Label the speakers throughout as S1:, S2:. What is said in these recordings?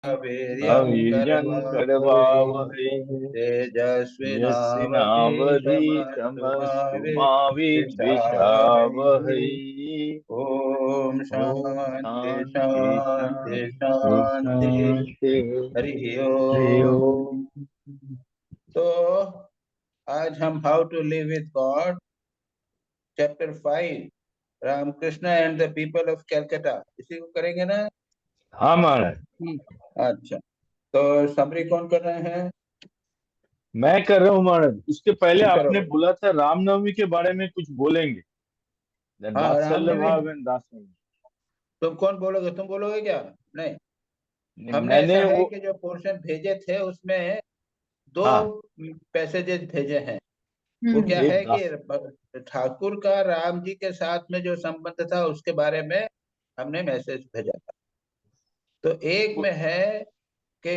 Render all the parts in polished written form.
S1: वीर्यं
S2: वीर्यं
S1: करवावहै
S2: करवावहै
S1: तेजस्विनावधीतमस्तु मा
S2: यस्नावधीतमस्तु मा
S1: विद्विषावहै।
S2: विद्विषावहै।
S1: ओम
S2: ओम
S1: शांति
S2: शांति
S1: शांति
S2: शांति
S1: शांति।
S2: शांति।
S1: हरि
S2: हरि
S1: ओम।
S2: ओम।
S1: तो आज हम how to live with God chapter 5 Ramakrishna and the people of Calcutta इसी को करेंगे ना।
S2: हाँ महाराज।
S1: अच्छा, तो समरी कौन कर रहे हैं?
S2: मैं कर रहा हूँ महाराज। उसके पहले
S1: करो
S2: आपने
S1: भाई।
S2: बोला था रामनवमी के बारे में कुछ बोलेंगे।
S1: हाँ,
S2: वात्सल्य
S1: रामनवमी।
S2: भाव एंड दासमय।
S1: तुम कौन बोलोगे? तुम बोलोगे क्या? नहीं, हमने ऐसा
S2: मैंने
S1: है
S2: वो,
S1: कि जो पोर्शन भेजे थे उसमें दो
S2: हाँ,
S1: पैसेजेस भेजे हैं। वो क्या
S2: एक
S1: है कि
S2: दास,
S1: ठाकुर का राम जी के साथ में जो संबंध था उसके बारे में हमने मैसेज भेजा था। तो एक में है कि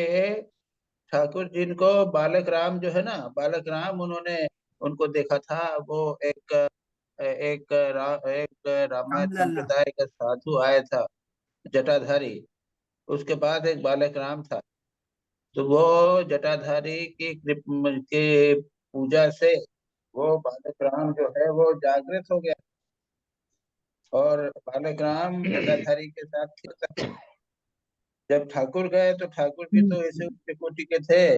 S1: ठाकुर जिनको बालक राम जो है ना, बालक राम उन्होंने उनको देखा था। वो एक रामायण
S3: रामलला।
S1: संप्रदाय का साधु आया था, जटाधारी। उसके बाद एक बालक राम था। तो वो जटाधारी की पूजा से वो बालक राम जो है वो जागृत हो गया। और बालक राम जटाधारी के साथ खेलता था। जब ठाकुर गए तो ठाकुर भी तो ऐसे उच्च कोटि के थे।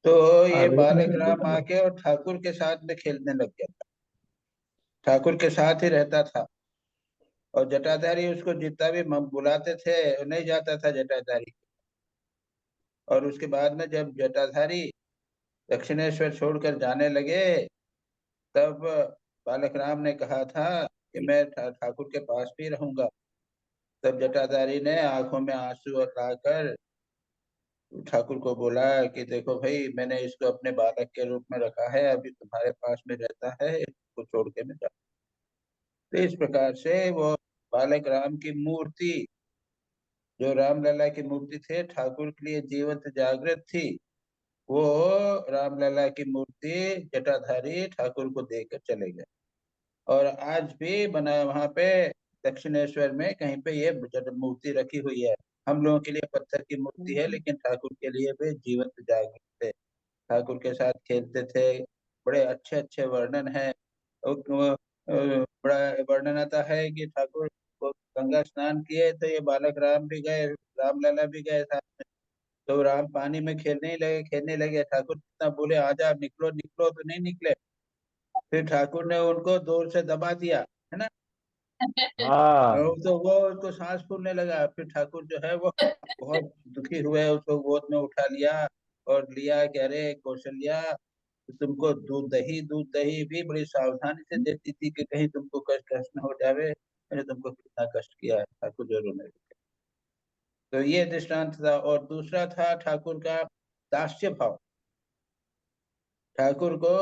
S1: तो ये बालक राम आके और ठाकुर के साथ में खेलने लग गया था, ठाकुर के साथ ही रहता था। और जटाधारी उसको जितना भी बुलाते थे नहीं जाता था जटाधारी। और उसके बाद में जब जटाधारी दक्षिणेश्वर छोड़कर जाने लगे, तब बालक राम ने कहा था कि मैं ठाकुर के पास भी रहूंगा। तब जटाधारी ने आंखों में आंसू लाकर ठाकुर को बोला कि देखो भाई, मैंने इसको अपने बालक के रूप में रखा है, अभी तुम्हारे पास में रहता है, इसको छोड़ के मैं जा। तो इस प्रकार से वो बालक राम की मूर्ति, जो रामलला की मूर्ति थे, ठाकुर के लिए जीवंत जागृत थी। वो रामलला की मूर्ति जटाधारी ठाकुर को देकर चले गए। और आज भी बना वहां पे दक्षिणेश्वर में कहीं पे ये जट मूर्ति रखी हुई है। हम लोगों के लिए पत्थर की मूर्ति है, लेकिन ठाकुर के लिए भी जीवंत जागृत थे। ठाकुर के साथ खेलते थे। बड़े अच्छे अच्छे वर्णन है। बड़ा वर्णन आता है कि ठाकुर को गंगा स्नान किए तो ये बालक राम भी गए, रामलला भी गए साथ में। तो राम पानी में खेलने लगे। ठाकुर कितना बोले आजा, निकलो निकलो, तो नहीं निकले। फिर ठाकुर ने उनको दूर से दबा दिया, है ना।
S2: हाँ,
S1: तो वो उसको सांस फूलने लगा। फिर ठाकुर जो है वो बहुत दुखी हुए, उसको गोद में उठा लिया और लिया कि अरे कौशल्या, तुमको दूध दही भी बड़ी सावधानी से देती थी कि कहीं तुमको कष्ट कष्ट न हो जावे। मैंने तुमको कितना कष्ट किया है। ठाकुर जो रोने लगे। तो ये दृष्टांत था। और दूसरा था ठाकुर का दास्य भाव। ठाकुर को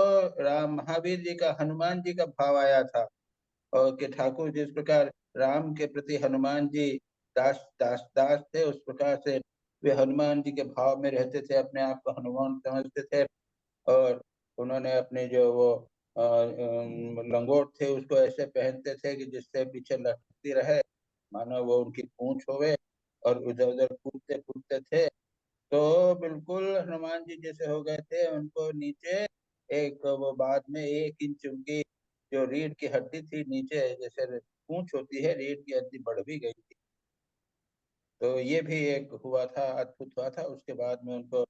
S1: राम महावीर जी का, हनुमान जी का भाव आया था। और कि ठाकुर जिस प्रकार राम के प्रति हनुमान जी दास दास दास थे, उस प्रकार से वे हनुमान जी के भाव में रहते थे, अपने आप को हनुमान समझते थे। और उन्होंने अपने जो वो लंगोट थे उसको ऐसे पहनते थे कि जिससे पीछे लटकती रहे, मानो वो उनकी पूंछ होवे। और इधर उधर कूदते कूदते थे। तो बिल्कुल हनुमान जी जैसे हो गए थे। उनको नीचे एक वो बाद में 1 इंच उनकी जो रीढ़ की हड्डी थी नीचे, जैसे पूंछ होती है, रीढ़ की हड्डी बढ़ भी गई थी। तो ये भी एक हुआ था, अद्भुत हुआ था। उसके बाद में उनको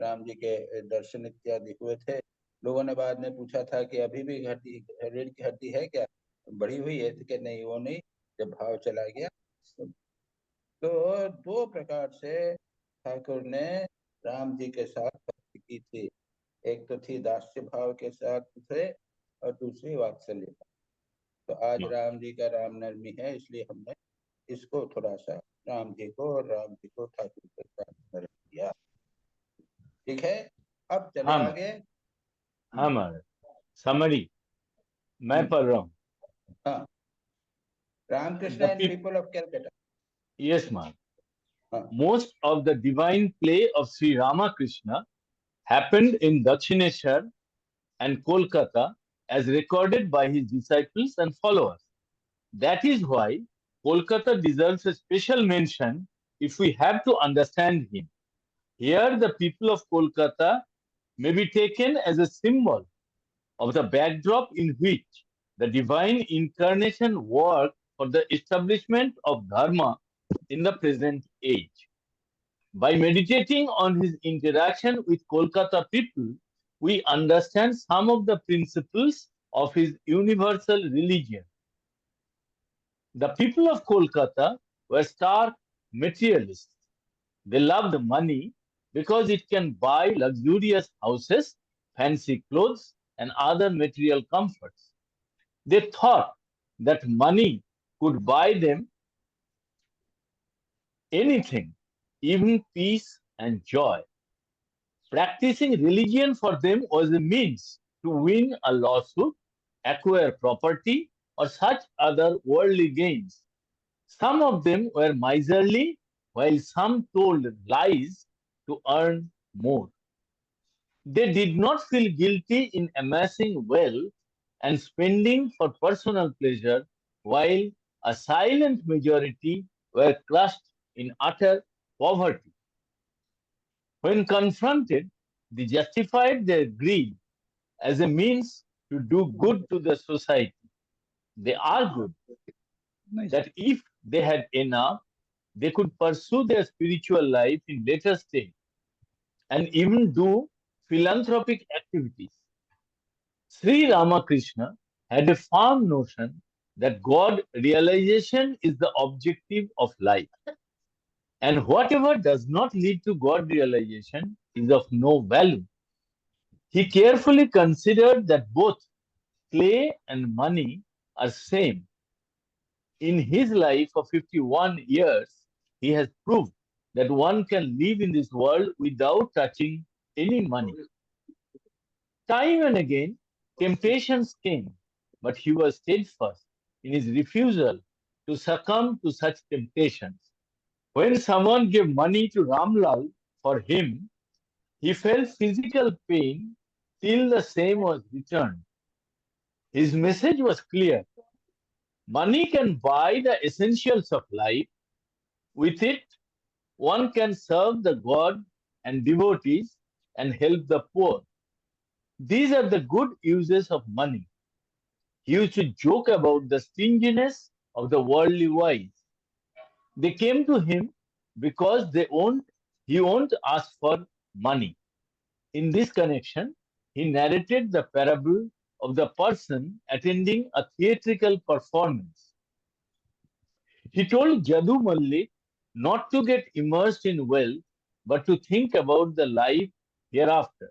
S1: राम जी के दर्शन इत्यादि हुए थे। लोगों ने बाद में पूछा था कि अभी भी हड्डी, रीढ़ की हड्डी है क्या, बढ़ी हुई है? तो कि नहीं, वो नहीं, जब भाव चला गया। तो दो प्रकार से ठाकुर ने राम जी के साथ भक्ति की थी। एक तो थी दास्य भाव के साथ थे, और दूसरी वात्सल्य भाव। तो आज राम जी का रामनवमी है, इसलिए हमने इसको थोड़ा सा राम जी को और राम जी को ठाकुर के साथ स्मरण किया। ठीक है, अब चले
S2: हाँ
S1: आगे।
S2: हाँ महाराज। समरी मैं
S1: हम्म,
S2: पढ़ रहा हूँ।
S1: हाँ, Ramakrishna
S2: the
S1: and people of Calcutta.
S2: Yes Maharaj.
S1: हाँ,
S2: Most of the divine play of Sri Ramakrishna happened in Dakshineshwar and Kolkata as recorded by his disciples and followers. That is why Kolkata deserves a special mention if we have to understand him. Here, the people of Kolkata may be taken as a symbol of the backdrop in which the divine incarnation worked for the establishment of Dharma in the present age. By meditating on his interaction with Kolkata people, we understand some of the principles of his universal religion. The people of Kolkata were stark materialists. They loved money because it can buy luxurious houses, fancy clothes, and other material comforts. They thought that money could buy them anything, even peace and joy. Practicing religion for them was a means to win a lawsuit, acquire property, or such other worldly gains. Some of them were miserly, while some told lies to earn more. They did not feel guilty in amassing wealth and spending for personal pleasure, while a silent majority were crushed in utter poverty. When confronted, they justified their greed as a means to do good to the society. They argued that if they had enough, they could pursue their spiritual life in later stage and even do philanthropic activities. Sri Ramakrishna had a firm notion that God realization is the objective of life, and whatever does not lead to God realization is of no value. He carefully considered that both clay and money are same. In his life of 51 years, he has proved that one can live in this world without touching any money. Time and again, temptations came, but he was steadfast in his refusal to succumb to such temptations. When someone gave money to Ramlal for him, he felt physical pain till the same was returned. His message was clear. Money can buy the essentials of life. With it, one can serve the God and devotees and help the poor. These are the good uses of money. He used to joke about the stinginess of the worldly wise. They came to him because he won't ask for money. In this connection, he narrated the parable of the person attending a theatrical performance. He told Jadu Mallik not to get immersed in wealth, but to think about the life hereafter.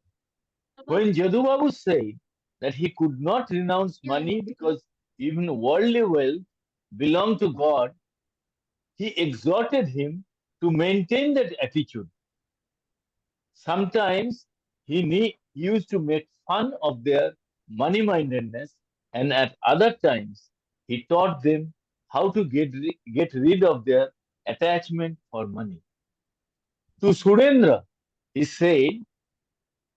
S2: When Jadu Babu said that he could not renounce money because even worldly wealth belonged to God, he exhorted him to maintain that attitude. Sometimes he used to make fun of their money mindedness, and at other times he taught them how to get rid of their attachment for money. To Surendra, he said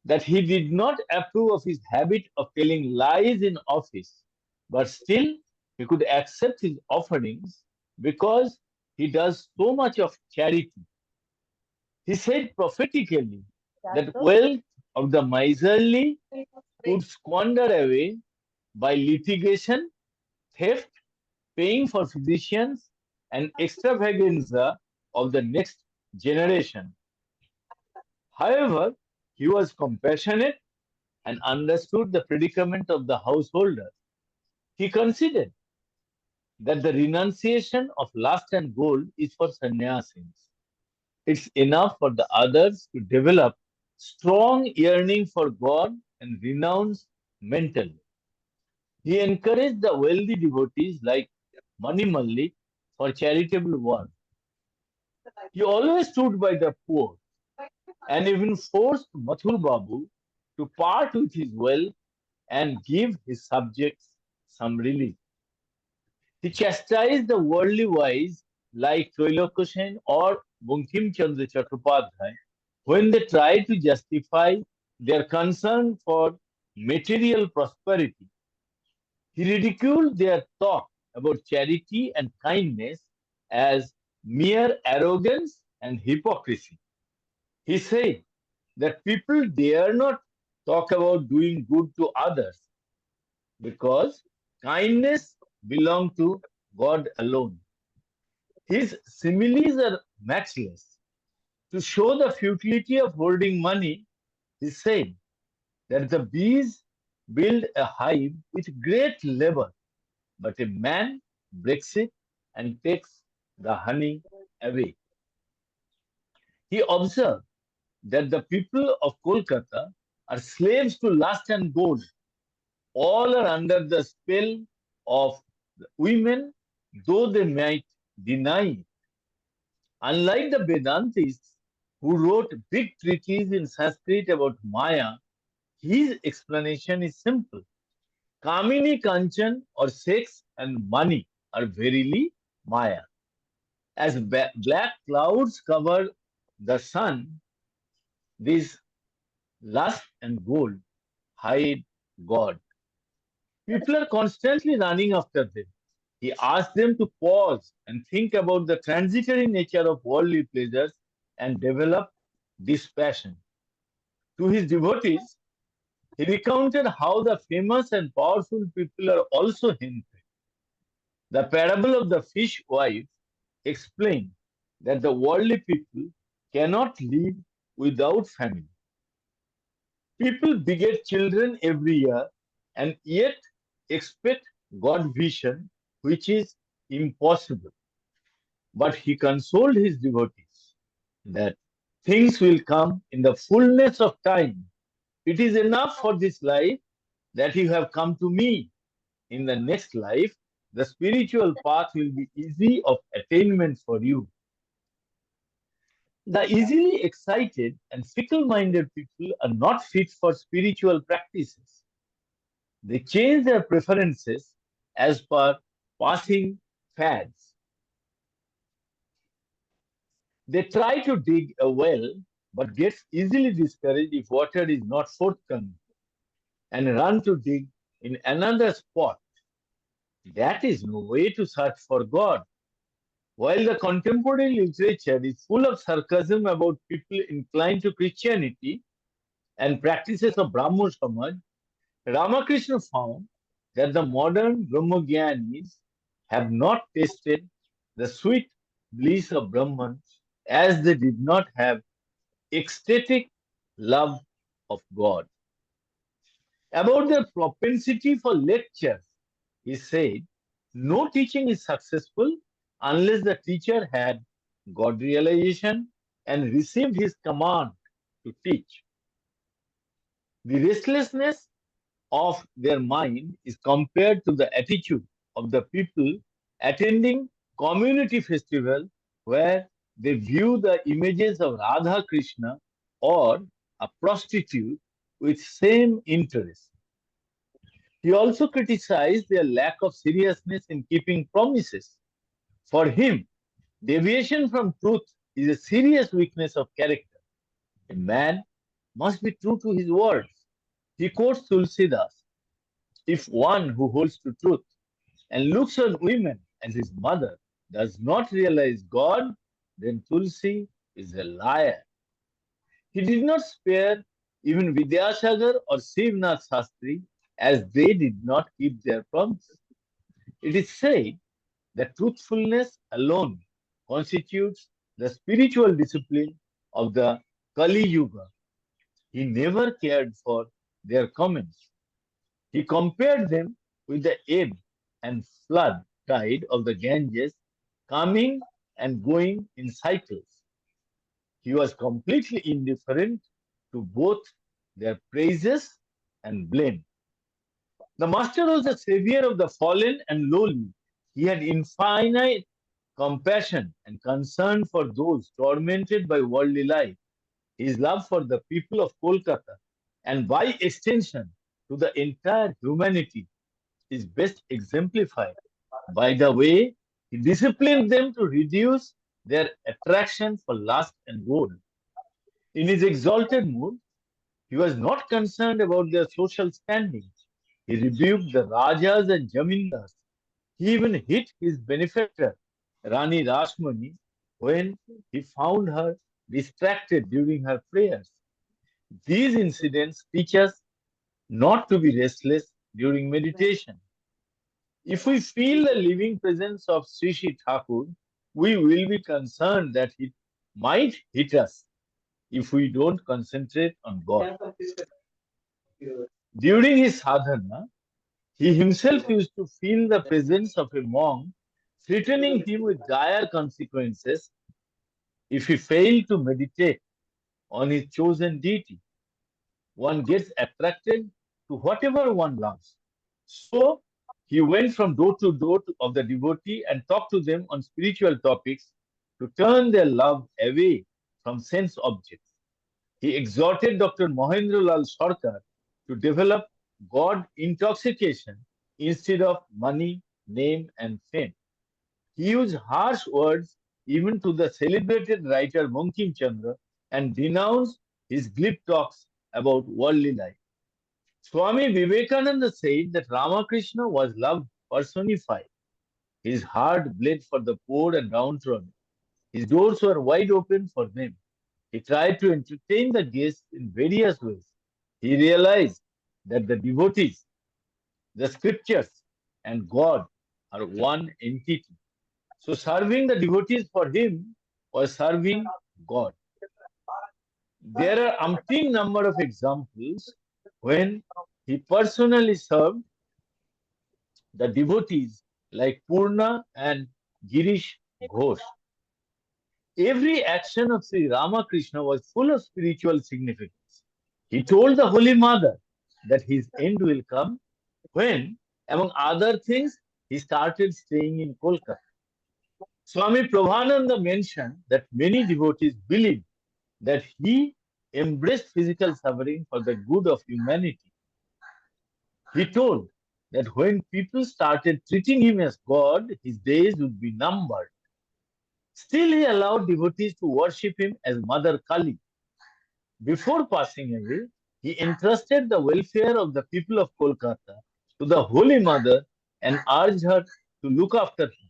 S2: that he did not approve of his habit of telling lies in office, but still he could accept his offerings because he does so much of charity. He said prophetically that wealth of the miserly would squander away by litigation, theft, paying for physicians, and extravaganza of the next generation. However, he was compassionate and understood the predicament of the householder. He considered that the renunciation of lust and gold is for sannyasins. It's enough for the others to develop strong yearning for God and renounce mentally. He encouraged the wealthy devotees like Mani Mallik for charitable work. He always stood by the poor and even forced Mathur Babu to part with his wealth and give his subjects some relief. He chastised the worldly wise like Troilokoshen or Bunkim Chandra Chattopadhyay when they tried to justify their concern for material prosperity. He ridiculed their talk about charity and kindness as mere arrogance and hypocrisy. He said that people dare not talk about doing good to others because kindness belongs to God alone. His similes are matchless. To show the futility of holding money, he said that the bees build a hive with great labor, but a man breaks it and takes the honey away. He observed that the people of Kolkata are slaves to lust and gold. All are under the spell of women, though they might deny it. Unlike the Vedantists, who wrote big treatises in Sanskrit about Maya, his explanation is simple. Kamini Kanchan or sex and money are verily Maya. As black clouds cover the sun, these lust and gold hide God. People are constantly running after them. He asked them to pause and think about the transitory nature of worldly pleasures and develop dispassion. To his devotees, he recounted how the famous and powerful people are also henpecked. The parable of the fish wife explained that the worldly people cannot live without family. People beget children every year and yet expect God vision, which is impossible. But he consoled his devotees that things will come in the fullness of time. It is enough for this life that you have come to me. In the next life, the spiritual path will be easy of attainment for you. The easily excited and fickle minded people are not fit for spiritual practices. They change their preferences as per passing fads. They try to dig a well but gets easily discouraged if water is not forthcoming and run to dig in another spot. That is no way to search for God. While the contemporary literature is full of sarcasm about people inclined to Christianity and practices of Brahmo Samaj, Ramakrishna found that the modern Brahmagyanis have not tasted the sweet bliss of Brahman as they did not have ecstatic love of God. About their propensity for lectures, he said, no teaching is successful unless the teacher had God realization and received his command to teach. The restlessness of their mind is compared to the attitude of the people attending community festival where they view the images of Radha Krishna or a prostitute with same interest. He also criticized their lack of seriousness in keeping promises. For him, deviation from truth is a serious weakness of character. A man must be true to his words. He quotes Tulsidas, if one who holds to truth and looks on women as his mother does not realize God, then Tulsi is a liar. He did not spare even Vidyasagar or Sivnath Sastri as they did not keep their promise. It is said that truthfulness alone constitutes the spiritual discipline of the Kali Yuga. He never cared for their comments. He compared them with the ebb and flood tide of the Ganges coming and going in cycles. He was completely indifferent to both their praises and blame. The Master was the savior of the fallen and lowly. He had infinite compassion and concern for those tormented by worldly life. His love for the people of Kolkata and by extension to the entire humanity is best exemplified by the way he disciplined them to reduce their attraction for lust and gold. In his exalted mood, he was not concerned about their social standing. He rebuked the Rajas and Jamindars. He even hit his benefactor, Rani Rasmani, when he found her distracted during her prayers. These incidents teach us not to be restless during meditation. If we feel the living presence of Sri Sri Thakur, we will be concerned that it might hit us if we don't concentrate on God. During his sadhana, he himself used to feel the presence of a monk threatening him with dire consequences if he failed to meditate on his chosen deity. One gets attracted to whatever one loves. So he went from door to door of the devotee and talked to them on spiritual topics to turn their love away from sense objects. He exhorted Dr. Mohendra Lal Sarkar to develop God intoxication instead of money, name, and fame. He used harsh words even to the celebrated writer Bankim Chandra and denounced his glib talks about worldly life. Swami Vivekananda said that Ramakrishna was love personified. His heart bled for the poor and downtrodden. His doors were wide open for them. He tried to entertain the guests in various ways. He realized that the devotees, the scriptures, and God are one entity. So serving the devotees for him was serving God. There are umpteen number of examples when he personally served the devotees like Purna and Girish Ghosh. Every action of Sri Ramakrishna was full of spiritual significance. He told the Holy Mother that his end will come when, among other things, he started staying in Kolkata. Swami Prabhananda mentioned that many devotees believed that he embraced physical suffering for the good of humanity. He told that when people started treating him as God, his days would be numbered. Still, he allowed devotees to worship him as Mother Kali. Before passing away, he entrusted the welfare of the people of Kolkata to the Holy Mother and urged her to look after him,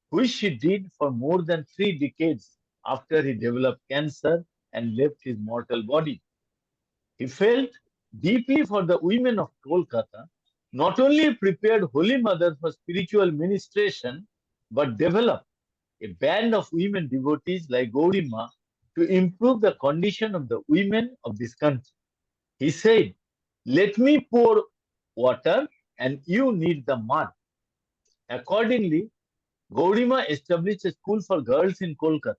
S2: which she did for more than 3 decades after he developed cancer and left his mortal body. He felt deeply for the women of Kolkata, not only prepared Holy Mother for spiritual ministration, but developed a band of women devotees like Gaurima to improve the condition of the women of this country. He said, "Let me pour water and you need the mud." Accordingly, Gaurima established a school for girls in Kolkata.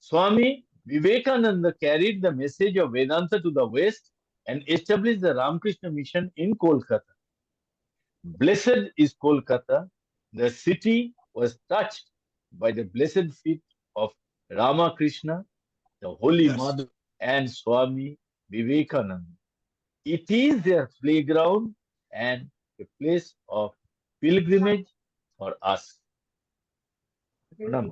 S2: Swami Vivekananda carried the message of Vedanta to the West and established the Ramakrishna Mission in Kolkata. Blessed is Kolkata. The city was touched by the blessed feet of Ramakrishna, the Holy Mother, and Swami Vivekananda. It is their playground and a place of pilgrimage for us. Pranam.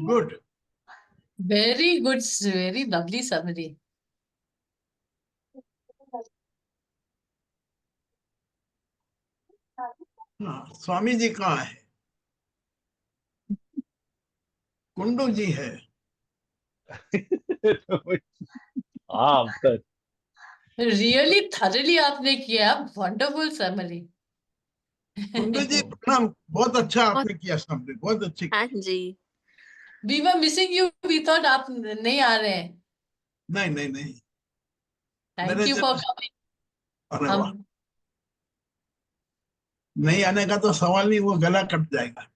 S3: Good.
S4: Very good, very lovely summary.
S3: Swami ji कहाँ है? कुंडू जी है.
S2: हाँ, sir.
S4: Really thoroughly आपने किया, wonderful summary.
S3: Kundu जी प्रणाम, बहुत अच्छा आपने किया summary, बहुत अच्छी.
S5: हाँ जी.
S4: We were missing you. We thought आप नहीं आ रहे हैं.
S3: नहीं.
S4: Thank you for coming.
S3: अरे वाह. नहीं आने का तो सवाल नहीं, वो गला कट जाएगा.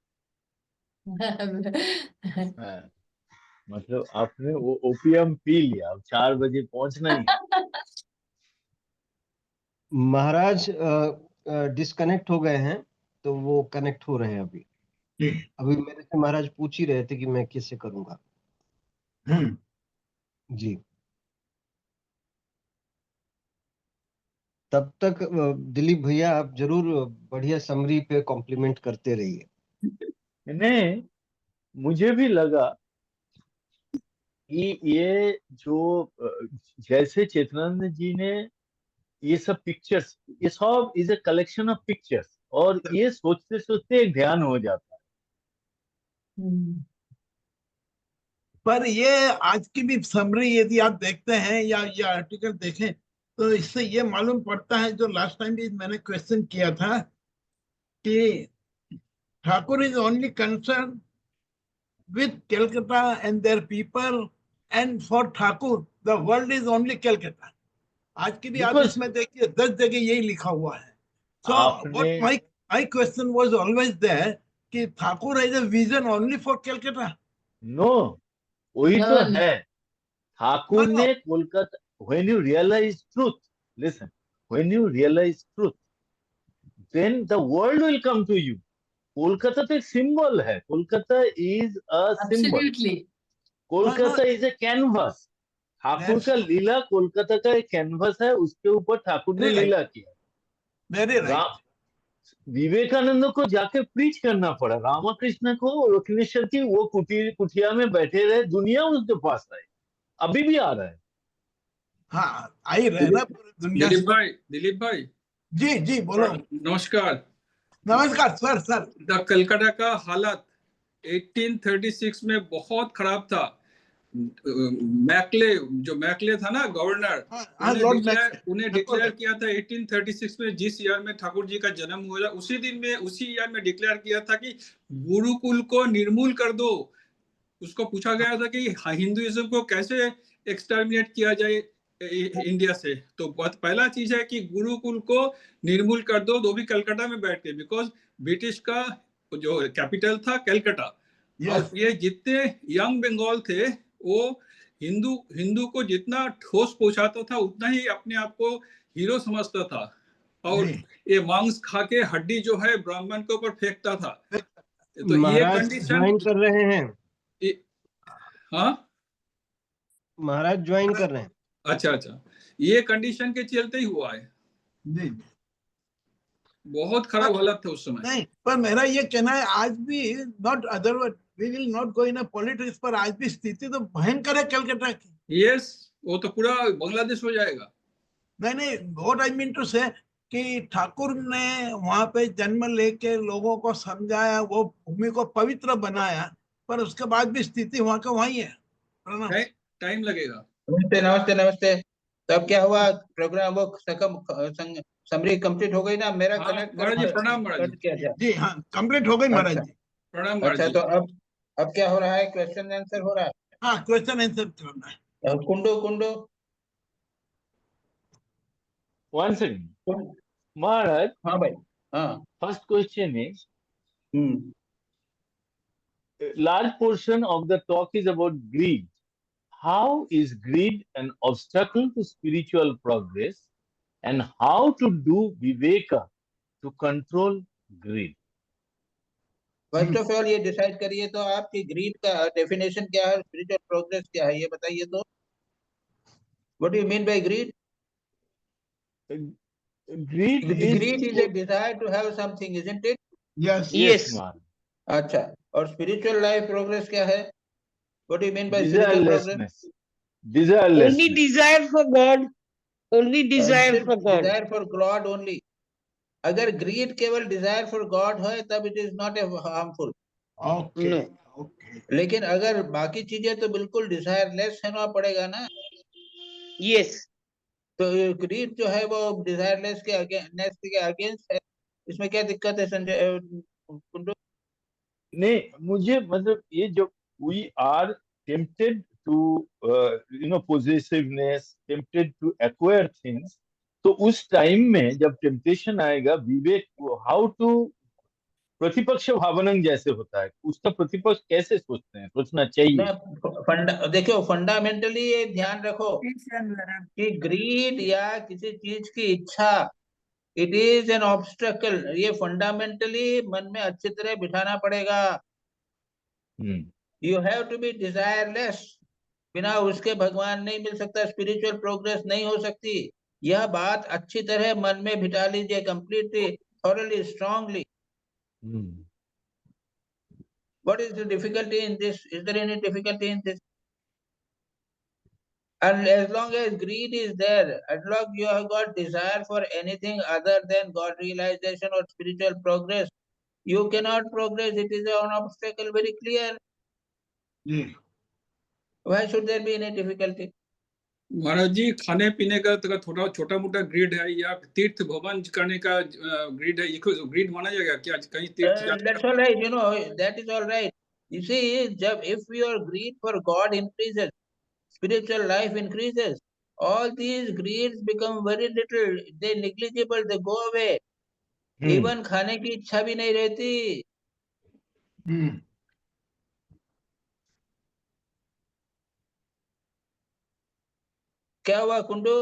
S2: मतलब आपने वो ओपियम पी लिया, अब 4 बजे पहुंचना ही.
S6: महाराज डिस्कनेक्ट हो गए हैं, तो वो कनेक्ट हो रहे हैं अभी. अभी मेरे से महाराज पूछ ही रहे थे कि मैं कैसे करूंगा. जी. तब तक दिलीप भैया आप जरूर बढ़िया समरी पे कॉम्प्लीमेंट करते रहिए.
S2: नहीं, मुझे भी लगा कि ये जो जैसे चेतनानंद जी ने ये सब पिक्चर्स, ये सब is a collection of pictures. और ये सोचते सोचते एक ध्यान हो जाता है।
S3: पर ये आज की भी समरी यदि आप देखते हैं या ये आर्टिकल देखें तो इससे ये मालूम पड़ता है, जो लास्ट टाइम भी मैंने क्वेश्चन किया था, कि Thakur is only concern with Calcutta and their people, and for Thakur the world is only Calcutta. आज की भी आप
S2: Because
S3: इसमें देखिए 10 जगह यही लिखा हुआ है. So what
S2: आपने
S3: my question was always there कि Thakur has a vision only for Calcutta.
S2: No वही तो
S4: No, no.
S2: है ठाकुर
S3: No.
S2: ने Kolkata when you realize truth listen when you realize truth then the world will come to you Kolkata तो एक symbol है Kolkata is a symbol
S4: Absolutely.
S2: Kolkata is a canvas Thakur का लीला कोलकाता का एक कैनवस है उसके ऊपर ठाकुर ने
S3: Very right.
S2: लीला किया
S3: Very right.
S2: राम विवेकानंद को जाके प्रीच करना पड़ा रामकृष्ण को दक्षिणेश्वर की वो कुटिया में बैठे रहे दुनिया उसके पास आई अभी भी आ रहा है
S3: हाँ आई रहे ना पूरी दुनिया से.
S5: दिलीप भाई
S3: जी जी बोलो.
S5: नमस्कार.
S3: नमस्कार सर. सर
S5: द कलकत्ता का हालत 1836 में बहुत खराब था. मैकले था ना गवर्नर, उन्हें डिक्लेयर किया था 1836 में, जिस ईयर में ठाकुर जी का जन्म हुआ उसी दिन में उसी ईयर में डिक्लेयर किया था कि गुरुकुल को निर्मूल कर दो. उसको पूछा गया था कि हिंदुइज्म को कैसे एक्सटर्मिनेट किया जाए इंडिया से, तो पहला चीज है कि गुरुकुल को निर्मूल कर दो, वो भी कलकत्ता में बैठ के, बिकॉज ब्रिटिश का जो कैपिटल था कलकत्ता. और ये जितने यंग बंगाल थे वो हिंदू को जितना ठोस पहुंचाता था उतना ही अपने आप को हीरो समझता था, और ये मांस खा के हड्डी जो है ब्राह्मण के ऊपर फेंकता था. तो ये कंडीशन
S6: ज्वाइन कर रहे हैं.
S5: हाँ
S6: महाराज ज्वाइन कर रहे हैं.
S5: अच्छा, ये कंडीशन के चलते ही हुआ है.
S3: जी
S5: बहुत खराब हालत था उस समय.
S3: नहीं, पर मेरा ये कहना है आज भी, not otherwise we will not go in a politics, पर आज भी स्थिति तो भयंकर है कलकत्ता की.
S5: यस, वो तो पूरा बांग्लादेश हो जाएगा.
S3: नहीं, व्हाट आई मीन टू से कि ठाकुर ने वहां पे जन्म लेके लोगों को समझाया, वो भूमि को पवित्र बनाया, पर उसके बाद भी स्थिति वहां का वही है.
S5: टाइम लगेगा.
S1: नमस्ते नमस्ते नमस्ते. तो अब क्या हुआ प्रोग्राम, वो समरी कंप्लीट हो गई ना? मेरा कनेक्ट
S5: महाराज जी प्रणाम. महाराज
S1: किया जाए.
S3: जी हाँ, कंप्लीट हो गई महाराज जी.
S5: प्रणाम.
S1: अच्छा, तो अब क्या हो रहा है? क्वेश्चन आंसर हो रहा है.
S3: हाँ, क्वेश्चन आंसर करना है.
S1: कुंडो
S2: वन सेकंड महाराज.
S1: हाँ भाई. हाँ.
S2: First question is large portion of the talk is about greed. How is greed an obstacle to spiritual progress, and how to do viveka to control greed?
S1: First of all ये decide करिए तो आपकी grid का definition क्या है, spiritual progress क्या है, ये बताइए तो. What do you mean by greed?
S2: Greed
S1: is a desire to have something, isn't it?
S3: Yes.
S1: अच्छा, और स्पिरिचुअल लाइफ प्रोग्रेस क्या है? What do you mean bye spiritual progress?
S2: Desirelessness.
S7: Only desire for God. Only desire for God.
S1: Desire for God only. अगर grid केवल desire for God है तब it is not a harmful. लेकिन अगर बाकी चीजें तो बिल्कुल डिजायरलेस होना पड़ेगा ना.
S7: Yes.
S1: तो ग्रीड जो है वो डिजायरलेस के अगेंस्ट है. इसमें क्या दिक्कत है संजय कुंडू?
S2: नहीं, मुझे मतलब ये जो we are tempted to possessiveness, tempted to acquire things, तो उस टाइम में जब टेम्पटेशन आएगा विवेक हाउ टू प्रतिपक्ष भावनंग जैसे होता है, उसका प्रतिपक्ष कैसे सोचते हैं, सोचना चाहिए.
S1: देखो फंडामेंटली ये ध्यान रखो कि ग्रीड या किसी चीज की इच्छा इट इज एन ऑब्स्टेकल. ये फंडामेंटली मन में अच्छी तरह बिठाना पड़ेगा. You have to be desireless. बिना उसके भगवान नहीं मिल सकता, स्पिरिचुअल प्रोग्रेस नहीं हो सकती. यह बात अच्छी तरह मन में बिठा लीजिए, completely, thoroughly, strongly. What is the difficulty in this? Is there any difficulty in this? And as long as greed is there, as long you have got desire for anything other than God realization or spiritual progress, you cannot progress. It is an obstacle, very clear. Why should there be any difficulty?
S5: महाराज जी, खाने पीने का तो थोड़ा छोटा मोटा grid है या तीर्थ भवन करने का ग्रीड है, ये ग्रीड माना जाएगा क्या? कहीं तीर्थ
S1: That's all right, you know, that is all right. You see, if your greed for God increases, spiritual life increases, all these greeds become very little, they negligible, they go away. Even खाने की इच्छा भी नहीं रहती. क्या हुआ कुंडू?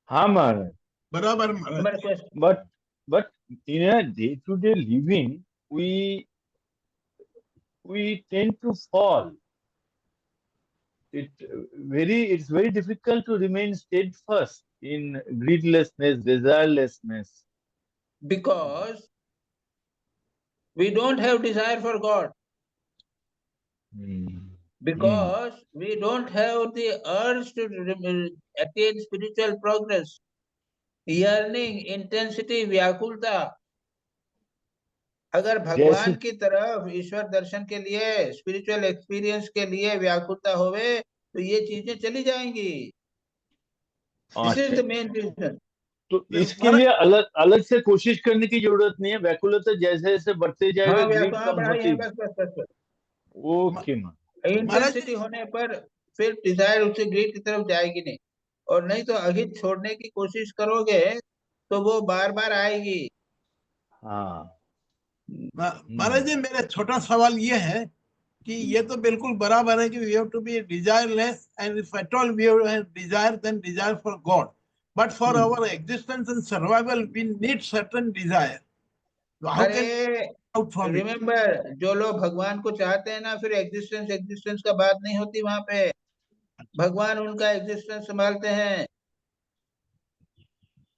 S2: हाँ महाराज,
S3: बराबर महाराज.
S2: but in a day-to-day living, we tend to fall. It's very difficult to remain steadfast in greedlessness, desirelessness.
S1: Because we don't have desire for God. Because we don't have the urge to attain spiritual progress, yearning, intensity, व्याकुलता. अगर भगवान की तरफ, ईश्वर दर्शन के लिए, spiritual experience के लिए व्याकुलता होवे, तो ये चीजें चली जाएंगी. This is the main reason.
S2: तो इसके लिए अलग से कोशिश करने की जरूरत नहीं है. व्याकुलता जैसे जैसे बढ़ते जाएगा, ग्रीड कम होती.
S1: बस.
S2: ओके मां.
S1: इंटेंसिटी होने पर फिर डिजायर उससे ग्रीड की तरफ जाएगी नहीं, और नहीं तो अहित छोड़ने की कोशिश करोगे तो वो बार बार आएगी.
S2: हाँ
S3: महाराज जी, मेरा छोटा सवाल ये है कि ये तो बिल्कुल बराबर है कि we have to be desireless, and if at all we have desire, then desire for God. But for our existence and survival, we need certain desire. So how can we out from it?
S1: Remember, जो लोग भगवान को चाहते हैं ना, फिर existence का बात नहीं होती वहां पे. भगवान उनका एग्जिस्टेंस संभालते हैं.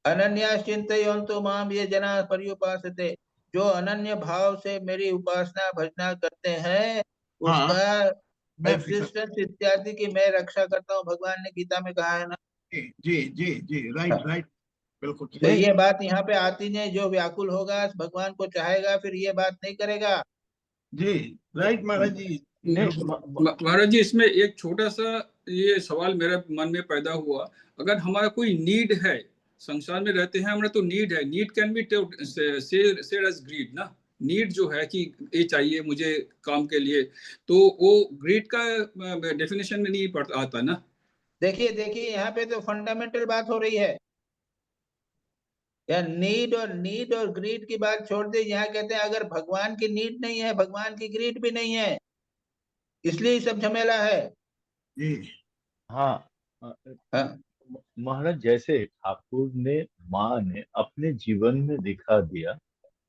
S1: अनन्यास चिंतयन्तु माम ये जना पर्युपासते. जो अनन्य भाव से मेरी उपासना भजना करते हैं, उसका एग्जिस्टेंस इत्यादि की मैं रक्षा करता हूँ. भगवान ने गीता में कहा है ना.
S3: जी, राइट, बिल्कुल.
S1: तो ये बात यहाँ पे आती नहीं. जो व्याकुल होगा, भगवान को चाहेगा, फिर ये बात नहीं करेगा.
S3: जी, राइट महाराज जी.
S5: महाराज जी, इसमें एक छोटा सा ये सवाल मेरे मन में पैदा हुआ. अगर हमारा कोई नीड है, संसार में रहते हैं, हमारा तो नीड है. Need can be said as greed ना. नीड जो है कि ये चाहिए मुझे काम के लिए, तो वो ग्रीड का डेफिनेशन में नहीं आता ना.
S1: देखिए यहाँ पे तो फंडामेंटल बात हो रही है. या नीड और ग्रीड की बात छोड़ दे. यहाँ कहते हैं अगर भगवान की नीड नहीं है, भगवान की ग्रीड भी नहीं है, इसलिए सब झमेला है.
S2: हाँ महाराज, जैसे ठाकुर ने, माँ ने अपने जीवन में दिखा दिया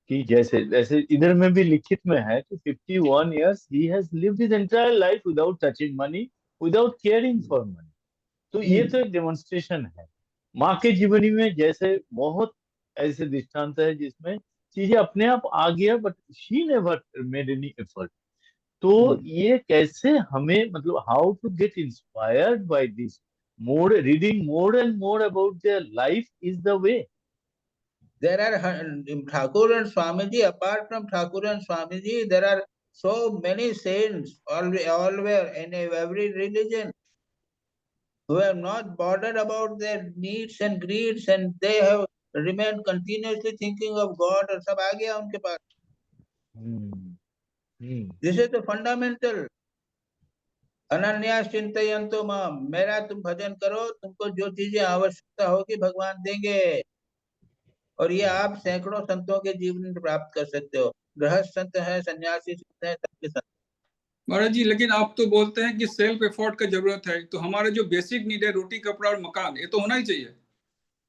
S2: कि जैसे इधर में भी लिखित में है कि 51 years he has lived his entire life without touching money, without caring for money. तो ये तो एक डेमोन्स्ट्रेशन है. माँ के जीवनी में जैसे बहुत ऐसे दृष्टांत है जिसमें चीजें अपने आप आ गया, but she never made any effort. तो ये कैसे हमें, मतलब how to get inspired by this, more reading more and more about their life is the way.
S1: There are Thakur and Swamiji. Apart from Thakur and Swamiji, there are so many saints everywhere in every religion who have not bothered about their needs and greeds, and they have remained continuously thinking of God. और सब आ गया उनके पास. This is the fundamental. अनन्यास चिंतयन्तु माम. मेरा तुम भजन करो, तुमको जो चीजें आवश्यकता होगी भगवान देंगे. और ये आप सैकड़ों संतों के जीवन में प्राप्त कर सकते हो. गृहस्थ संत है, सन्यासी संत है, सबके संत.
S5: महाराज जी, लेकिन आप तो बोलते हैं कि सेल्फ एफर्ट का जरूरत है. तो हमारे जो बेसिक नीड है, रोटी कपड़ा और मकान, ये तो होना ही चाहिए.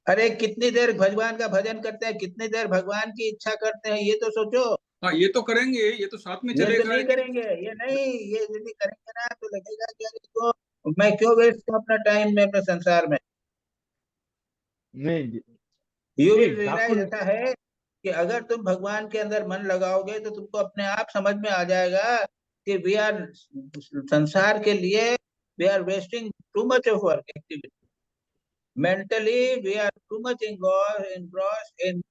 S1: अरे कितनी देर भगवान का भजन करते हैं, कितनी देर भगवान की इच्छा करते हैं, ये तो सोचो.
S5: हाँ, ये तो करेंगे, ये तो साथ में चलेगा.
S1: ये तो नहीं करेंगे, ये यदि करेंगे ना तो लगेगा कि अरे तो मैं क्यों वेस्ट करूं अपना टाइम में अपने संसार में. You will realise. ऐसा है कि अगर तुम भगवान के अंदर मन लगाओगे तो तुमको अपने आप समझ में आ जाएगा कि वी आर संसार के लिए we are wasting too much of work activity. Mentally, we are too much engrossed in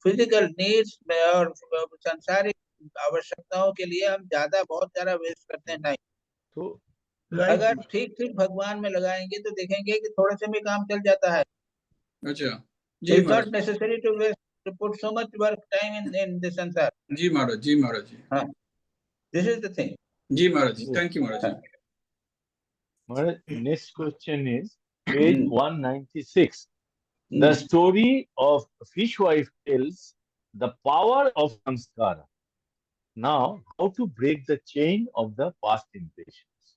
S1: physical needs और सांसारिक आवश्यकताओं के लिए हम बहुत ज्यादा वेस्ट करते हैं टाइम।
S2: तो
S1: अगर ठीक ठीक भगवान में लगाएंगे तो देखेंगे कि थोड़े से में काम चल जाता है।
S5: अच्छा जी
S1: It's
S5: Maharaj.
S1: not necessary to waste to put so much work time in the sansar.
S5: जी महाराज, जी महाराज जी।
S1: हाँ, this is the thing.
S5: जी Maharaj ji, thank you Maharaj ji.
S2: Maharaj, next question is page 196. The story of Fishwife tells the power of samskara. Now, how to break the chain of the past impressions?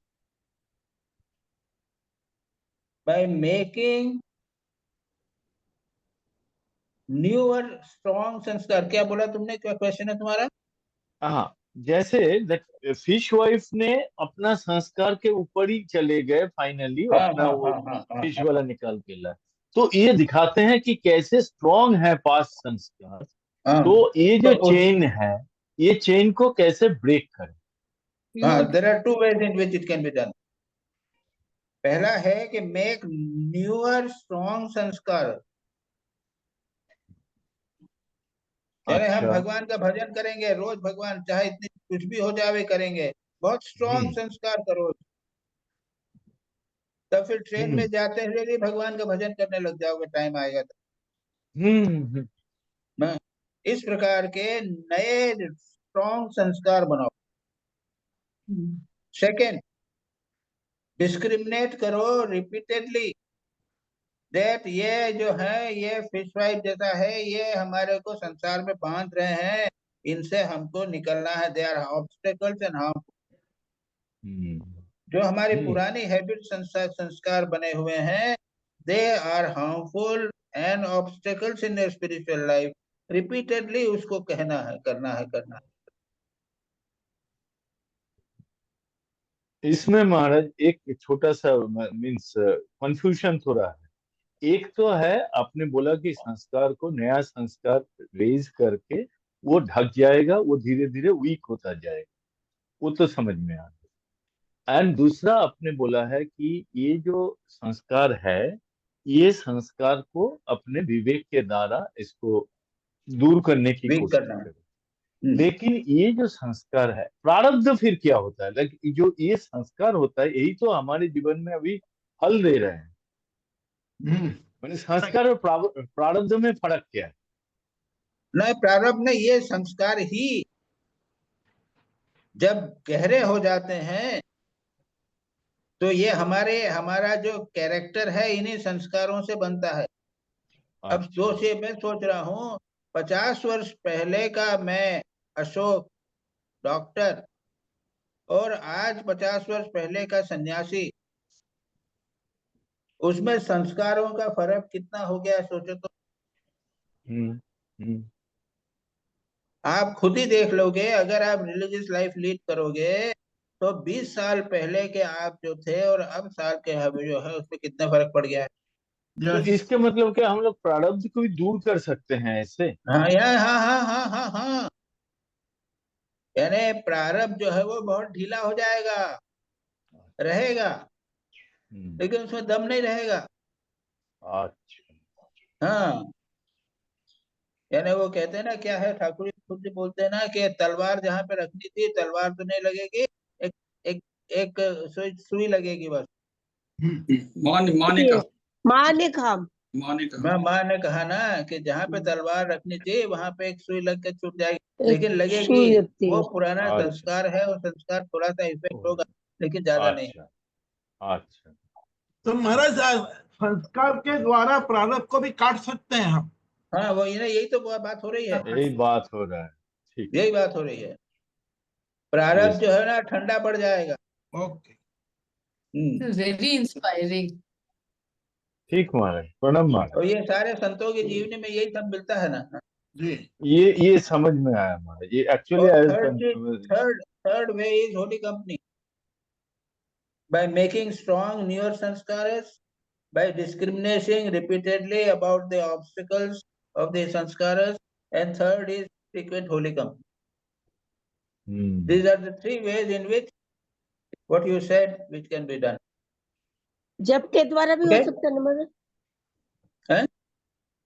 S1: By making newer strong संस्कार। क्या बोला तुमने, क्या question है तुम्हारा?
S2: हाँ, जैसे fish wife ने अपना संस्कार के ऊपर ही चले गए फाइनली, अपना वो फिश वाला निकाल के लाए, तो ये दिखाते हैं कि कैसे स्ट्रॉन्ग है पास्ट संस्कार। तो ये जो चेन है, ये चेन को कैसे ब्रेक करें?
S1: There are two ways in which it can be done. पहला है कि make newer strong संस्कार। यानी हम भगवान का भजन करेंगे रोज, भगवान चाहे इतनी कुछ भी हो जावे करेंगे, बहुत स्ट्रॉन्ग संस्कार करो, तब फिर ट्रेन में जाते हुए भी भगवान का भजन करने लग जाओगे, टाइम आएगा तो। इस प्रकार के नए स्ट्रॉन्ग संस्कार बनाओ। सेकेंड, डिस्क्रिमिनेट करो रिपीटेडली दैट ये जो है ये फिश वाइफ जैसा है, ये हमारे को संसार में बांध रहे हैं, इनसे हमको निकलना है। They are obstacles and harmful. जो हमारी पुरानी हैबिट संस्कार बने हुए हैं, they are harmful and obstacles in your spiritual life. Repeatedly उसको कहना है, करना है।
S2: इसमें महाराज एक छोटा सा मीन्स कंफ्यूजन थोड़ा है। एक तो है, आपने बोला कि संस्कार को, नया संस्कार रेज करके वो ढक जाएगा, वो धीरे धीरे वीक होता जाएगा, वो तो समझ में आ गया। एंड दूसरा आपने बोला है कि ये जो संस्कार है, ये संस्कार को अपने विवेक के द्वारा इसको दूर करने की कोशिश करें। लेकिन ये जो संस्कार है, प्रारब्ध फिर क्या होता है? लाइक जो ये संस्कार होता है, यही तो हमारे जीवन में अभी फल दे रहे हैं। संस्कार और प्रारब्ध में फर्क क्या है?
S1: नहीं, प्रारब्ध में ये संस्कार ही जब गहरे हो जाते हैं तो ये हमारा जो कैरेक्टर है इन्हीं संस्कारों से बनता है। अब मैं सोच रहा हूँ 50 वर्ष पहले का मैं अशोक डॉक्टर और आज 50 वर्ष पहले का सन्यासी, उसमें संस्कारों का फर्क कितना हो गया सोचो तो। आप खुद ही देख लोगे, अगर आप रिलीजियस लाइफ लीड करोगे तो 20 साल पहले के आप जो थे और अब साल के जो है उसमें कितना फर्क पड़ गया है।
S2: तो इसके मतलब क्या हम लोग प्रारब्ध को भी दूर कर सकते हैं ऐसे?
S1: हाँ। यानी प्रारब्ध जो है वो बहुत ढीला हो जाएगा, रहेगा, लेकिन उसमें दम नहीं रहेगा। हाँ, यानी वो कहते हैं ना, क्या है, ठाकुर जी खुद बोलते हैं ना कि तलवार जहाँ पे रखनी थी, तलवार तो नहीं लगेगी, एक सुई लगेगी बस। माँ ने कहा ना कि जहाँ पे तलवार रखनी थी वहां पे एक सुई लग के छूट जाएगी, लेकिन लगेगी। वो पुराना संस्कार है, वो संस्कार थोड़ा सा इफेक्ट होगा, लेकिन ज्यादा नहीं।
S2: अच्छा,
S3: तो महाराज संस्कार के द्वारा प्रारब्ध को भी काट सकते हैं हम।
S1: हाँ, वो यही तो बात हो रही है।
S2: यही बात हो रहा है, ठीक,
S1: यही बात हो रही है। प्रारब्ध जो है ना ठंडा पड़ जाएगा।
S3: Okay,
S4: very inspiring.
S2: ठीक महाराज, प्रणाम महाराज।
S1: और ये सारे संतों की जीवनी में यही सब मिलता है ना
S3: जी।
S2: ये समझ में आया महाराज। ये actually
S1: third way is Holi company, by making strong newer sanskaras, by discriminating repeatedly about the obstacles of the sanskaras, and third is frequent holy company. These are the three ways in which what you said which can be done.
S7: जप के द्वारा भी हो
S1: Okay.
S7: सकता है ना महाराज?
S1: हैं?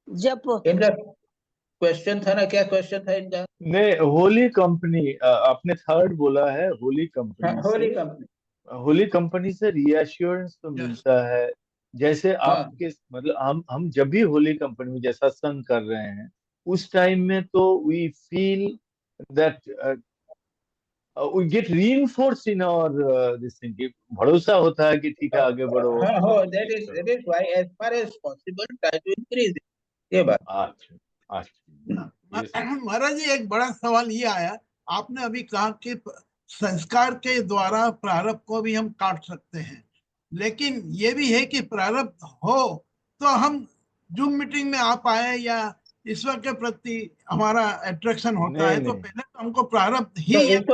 S7: जप
S1: इनका क्वेश्चन था ना, क्या क्वेश्चन था इनका?
S2: नहीं, होली कंपनी, आपने थर्ड बोला है, होली
S1: हाँ,
S2: कंपनी
S1: होली
S2: से,
S1: कंपनी।
S2: होली कंपनी से रीअश्योरेंस तो मिलता है। जैसे
S1: हाँ।
S2: आपके मतलब हम जब भी होली कंपनी में जैसा सत्संग कर रहे हैं उस टाइम में तो we feel that we get reinforce in our this thing, कि भरोसा होता है कि ठीक है आगे बढ़ो।
S1: हाँ हो,
S2: ये
S1: that
S2: करो।
S1: is why as far as possible try to increase it. ये बात।
S2: अच्छा अच्छा, ये सही।
S3: महाराज जी, एक बड़ा सवाल ये आया, आपने अभी कहा कि संस्कार के द्वारा प्रारब्ध को भी हम काट सकते हैं, लेकिन ये भी है कि प्रारब्ध हो तो हम जूम मीटिंग में आ पाए या ईश्वर के प्रति हमारा अट्रैक्शन होता
S2: नहीं
S3: है, तो
S2: नहीं,
S3: पहले तो हमको प्रारब्ध ही
S1: तो
S3: ये
S1: इसको